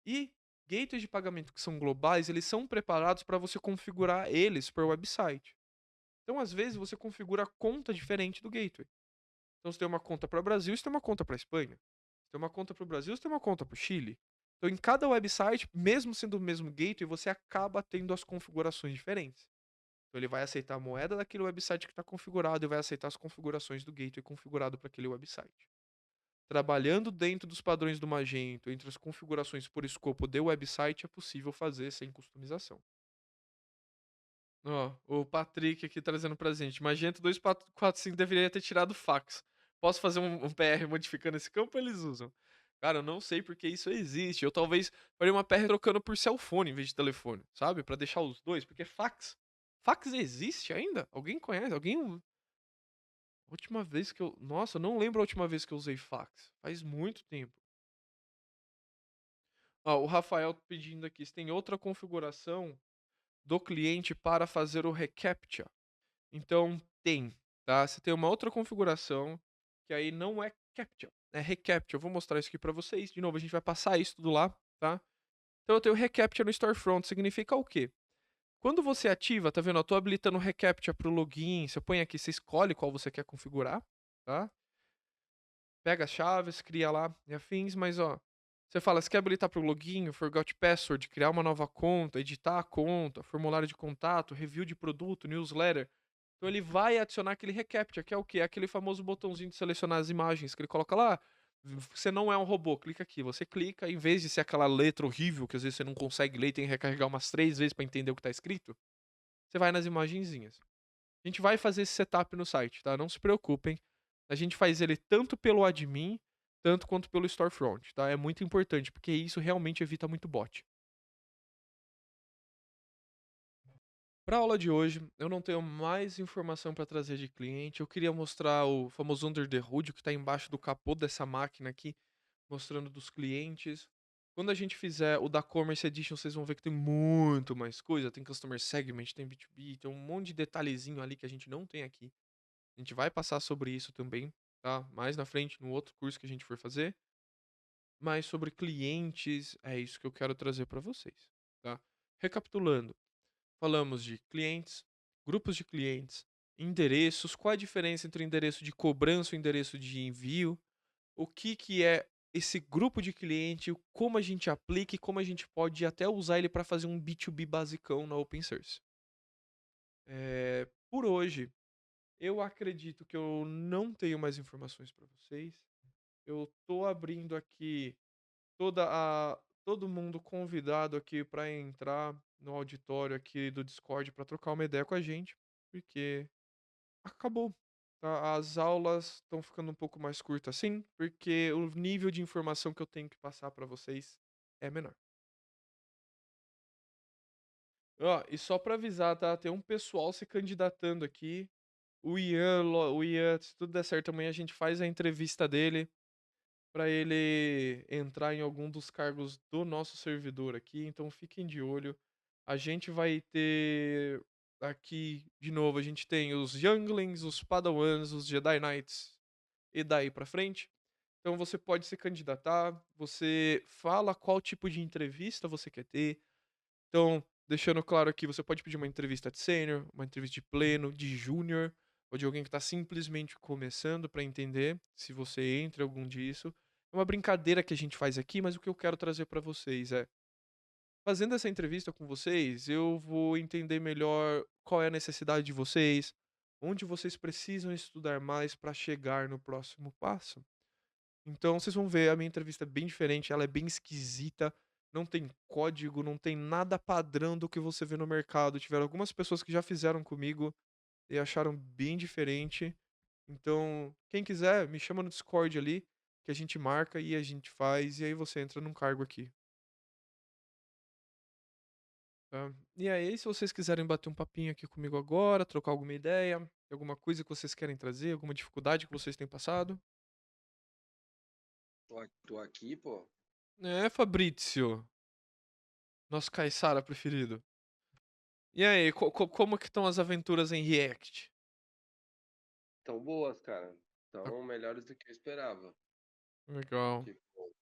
E gateways de pagamento que são globais, eles são preparados para você configurar eles por website. Então, às vezes, você configura a conta diferente do gateway. Então, você tem uma conta para o Brasil, você tem uma conta para a Espanha. Você tem uma conta para o Brasil, você tem uma conta para o Chile. Então, em cada website, mesmo sendo o mesmo gateway, você acaba tendo as configurações diferentes. Então, ele vai aceitar a moeda daquele website que está configurado e vai aceitar as configurações do gateway configurado para aquele website. Trabalhando dentro dos padrões do Magento, entre as configurações por escopo do website, é possível fazer sem customização. Ó, o Patrick aqui trazendo presente. Magento 245 deveria ter tirado fax. Posso fazer um PR modificando esse campo? Eles usam. Cara, eu não sei porque isso existe. Eu talvez faria uma PR trocando por cellphone em vez de telefone, sabe? Pra deixar os dois, porque fax. Fax existe ainda? Alguém conhece? Alguém. Última vez que eu. Nossa, eu não lembro a última vez que eu usei fax. Faz muito tempo. Ó, o Rafael pedindo aqui se tem outra configuração do cliente para fazer o reCAPTCHA. Então, tem, tá? Você tem uma outra configuração que aí não é CAPTCHA, é reCAPTCHA. Eu vou mostrar isso aqui para vocês. De novo, a gente vai passar isso tudo lá, tá? Então, eu tenho reCAPTCHA no Storefront. Significa o quê? Quando você ativa, tá vendo? Eu tô habilitando o reCAPTCHA pro login. Você põe aqui, você escolhe qual você quer configurar, tá? Pega as chaves, cria lá e afins, mas ó, você fala, você quer habilitar para o login, forgot password, criar uma nova conta, editar a conta, formulário de contato, review de produto, newsletter. Então ele vai adicionar aquele reCAPTCHA, que é o quê? É aquele famoso botãozinho de selecionar as imagens, que ele coloca lá. Você não é um robô, clica aqui. Você clica, em vez de ser aquela letra horrível que às vezes você não consegue ler e tem que recarregar umas 3 vezes para entender o que está escrito, você vai nas imagenzinhas. A gente vai fazer esse setup no site, tá? Não se preocupem. A gente faz ele tanto pelo admin, tanto quanto pelo storefront, tá? É muito importante, porque isso realmente evita muito bot. Para a aula de hoje, eu não tenho mais informação para trazer de cliente. Eu queria mostrar o famoso Under the Hood, que está embaixo do capô dessa máquina aqui, mostrando dos clientes. Quando a gente fizer o da Commerce Edition, vocês vão ver que tem muito mais coisa. Tem Customer Segment, tem B2B, tem um monte de detalhezinho ali que a gente não tem aqui. A gente vai passar sobre isso também, tá? Mais na frente, no outro curso que a gente for fazer. Mas sobre clientes, é isso que eu quero trazer para vocês, tá? Recapitulando, falamos de clientes, grupos de clientes, endereços, qual a diferença entre o endereço de cobrança e o endereço de envio, o que que é esse grupo de cliente, como a gente aplica e como a gente pode até usar ele para fazer um B2B basicão na open source. Por hoje, eu acredito que eu não tenho mais informações para vocês. Eu tô abrindo aqui toda a todo mundo convidado aqui para entrar no auditório aqui do Discord para trocar uma ideia com a gente, porque acabou. Tá? As aulas estão ficando um pouco mais curtas assim, porque o nível de informação que eu tenho que passar para vocês é menor. Ó, e só para avisar, tá? Tem um pessoal se candidatando aqui. O Ian, se tudo der certo, amanhã a gente faz a entrevista dele para ele entrar em algum dos cargos do nosso servidor aqui, então fiquem de olho. A gente vai ter aqui, de novo, a gente tem os Younglings, os Padawans, os Jedi Knights e daí pra frente. Então você pode se candidatar, você fala qual tipo de entrevista você quer ter. Então, deixando claro aqui, você pode pedir uma entrevista de sênior, uma entrevista de pleno, de júnior, ou de alguém que está simplesmente começando para entender se você entra em algum disso. É uma brincadeira que a gente faz aqui, mas o que eu quero trazer para vocês é, fazendo essa entrevista com vocês, eu vou entender melhor qual é a necessidade de vocês, onde vocês precisam estudar mais para chegar no próximo passo. Então vocês vão ver, a minha entrevista é bem diferente, ela é bem esquisita, não tem código, não tem nada padrão do que você vê no mercado. Tiveram algumas pessoas que já fizeram comigo e acharam bem diferente. Então, quem quiser, me chama no Discord ali, que a gente marca e a gente faz, e aí você entra num cargo aqui. tá. E aí, se vocês quiserem bater um papinho aqui comigo agora, trocar alguma ideia, alguma coisa que vocês querem trazer, alguma dificuldade que vocês têm passado. Tô aqui, pô. É, Fabrício, nosso caiçara preferido. E aí, como que estão as aventuras em React? Tão boas, cara. Tá, Tão melhores do que eu esperava. legal. Tipo,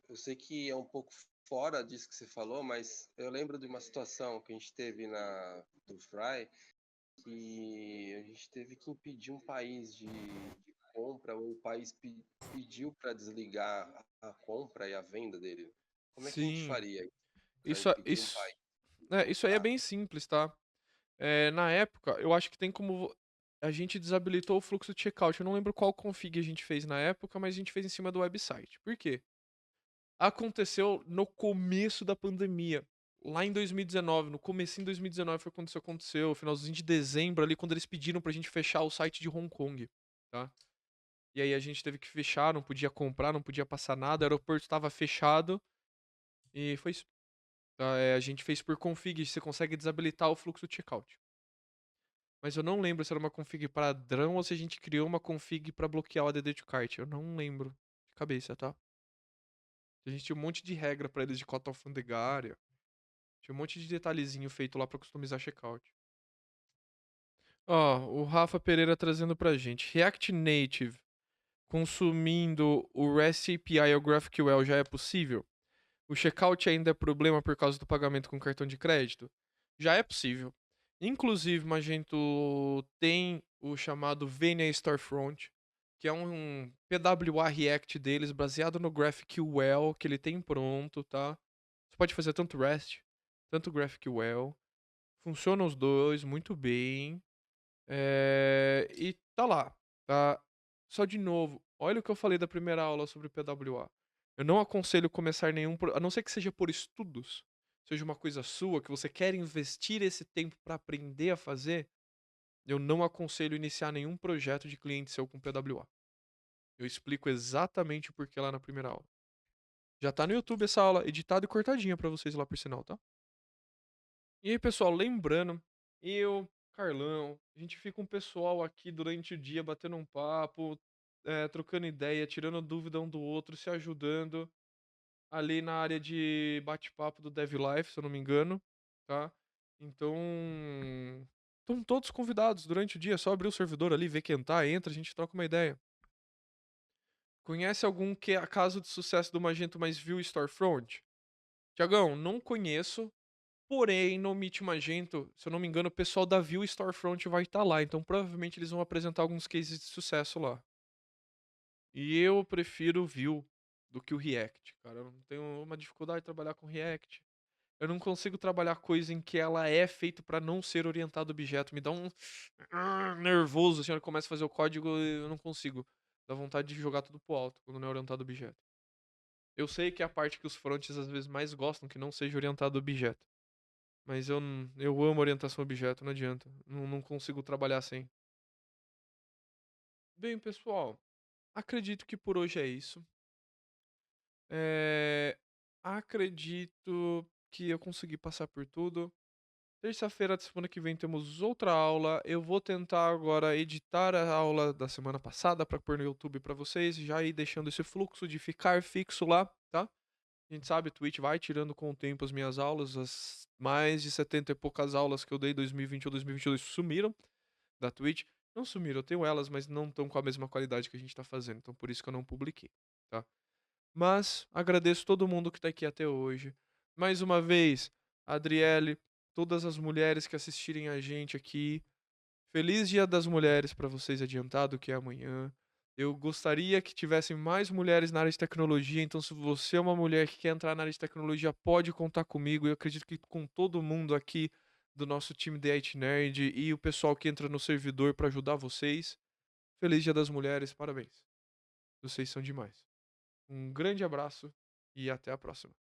eu sei que é um pouco fora disso que você falou, mas eu lembro de uma situação que a gente teve do Fry, que a gente teve que impedir um país de compra, ou o país pediu para desligar a compra e a venda dele. Como é que a gente Sim, faria para isso, impedir um isso, país de isso aí é comprar? bem simples, tá? Na época, eu acho que tem como. A gente desabilitou o fluxo de checkout. Eu não lembro qual config a gente fez na época, mas a gente fez em cima do website. Por quê? Aconteceu no começo da pandemia. Lá em 2019, no comecinho de 2019 foi quando isso aconteceu, finalzinho de dezembro ali, quando eles pediram pra gente fechar o site de Hong Kong, tá? E aí a gente teve que fechar, não podia comprar, não podia passar nada, o aeroporto estava fechado e foi isso. Tá? A gente fez por config, você consegue desabilitar o fluxo de checkout. Mas eu não lembro se era uma config padrão ou se a gente criou uma config pra bloquear o ADD de cart. Eu não lembro de cabeça, tá? A gente tinha um monte de regra pra eles de cota alfandegária. Tinha um monte de detalhezinho feito lá pra customizar checkout. Ó, o Rafa Pereira trazendo pra gente. React Native consumindo o REST API ou GraphQL já é possível? O checkout ainda é problema por causa do pagamento com cartão de crédito? Já é possível. Inclusive, Magento tem o chamado Venia Storefront, que é um PWA React deles baseado no GraphQL que ele tem pronto, tá? Você pode fazer tanto REST, tanto GraphQL. Funcionam os dois muito bem. E tá lá, tá? Só de novo, olha o que eu falei da primeira aula sobre PWA. Eu não aconselho começar nenhum, a não ser que seja por estudos, seja uma coisa sua, que você quer investir esse tempo para aprender a fazer, eu não aconselho iniciar nenhum projeto de cliente seu com PWA. Eu explico exatamente o porquê lá na primeira aula. Já tá no YouTube essa aula, editada e cortadinha pra vocês lá por sinal, tá? E aí, pessoal, lembrando, eu, Carlão, a gente fica um pessoal aqui durante o dia batendo um papo, trocando ideia, tirando dúvida um do outro, se ajudando ali na área de bate-papo do Dev Life, se eu não me engano, tá? Então, estão todos convidados durante o dia, é só abrir o servidor ali, ver quem tá, entra, a gente troca uma ideia. Conhece algum que é caso de sucesso do Magento, mas viu o Storefront? Tiagão, não conheço. Porém, no Meet Magento, se eu não me engano, o pessoal da Vue Storefront vai estar lá, então provavelmente eles vão apresentar alguns cases de sucesso lá. E eu prefiro o Vue do que o React, cara. Eu não tenho uma dificuldade de trabalhar com React. Eu não consigo trabalhar coisa em que ela é feita para não ser orientada a objeto. Me dá um nervoso assim, quando começa a fazer o código, eu não consigo. Dá vontade de jogar tudo pro alto quando não é orientado a objeto. Eu sei que é a parte que os fronts às vezes mais gostam que não seja orientado a objeto. Mas eu amo orientação a objeto, não adianta. Não consigo trabalhar sem. Bem, pessoal, acredito que por hoje é isso. É, Acredito que eu consegui passar por tudo. Terça-feira da semana que vem temos outra aula. Eu vou tentar agora editar a aula da semana passada para pôr no YouTube para vocês, já ir deixando esse fluxo de ficar fixo lá, tá? A gente sabe, Twitch vai tirando com o tempo as minhas aulas, as mais de 70 e poucas aulas que eu dei em 2020 ou 2022 sumiram da Twitch. Não sumiram, eu tenho elas, mas não estão com a mesma qualidade que a gente tá fazendo, então por isso que eu não publiquei, tá? Mas agradeço todo mundo que tá aqui até hoje. Mais uma vez, Adriele, todas as mulheres que assistirem a gente aqui, feliz Dia das Mulheres para vocês adiantado, que é amanhã. Eu gostaria que tivessem mais mulheres na área de tecnologia, então se você é uma mulher que quer entrar na área de tecnologia, pode contar comigo. Eu acredito que com todo mundo aqui do nosso time de IT Nerd e o pessoal que entra no servidor para ajudar vocês. Feliz Dia das Mulheres, parabéns. Vocês são demais. Um grande abraço e até a próxima.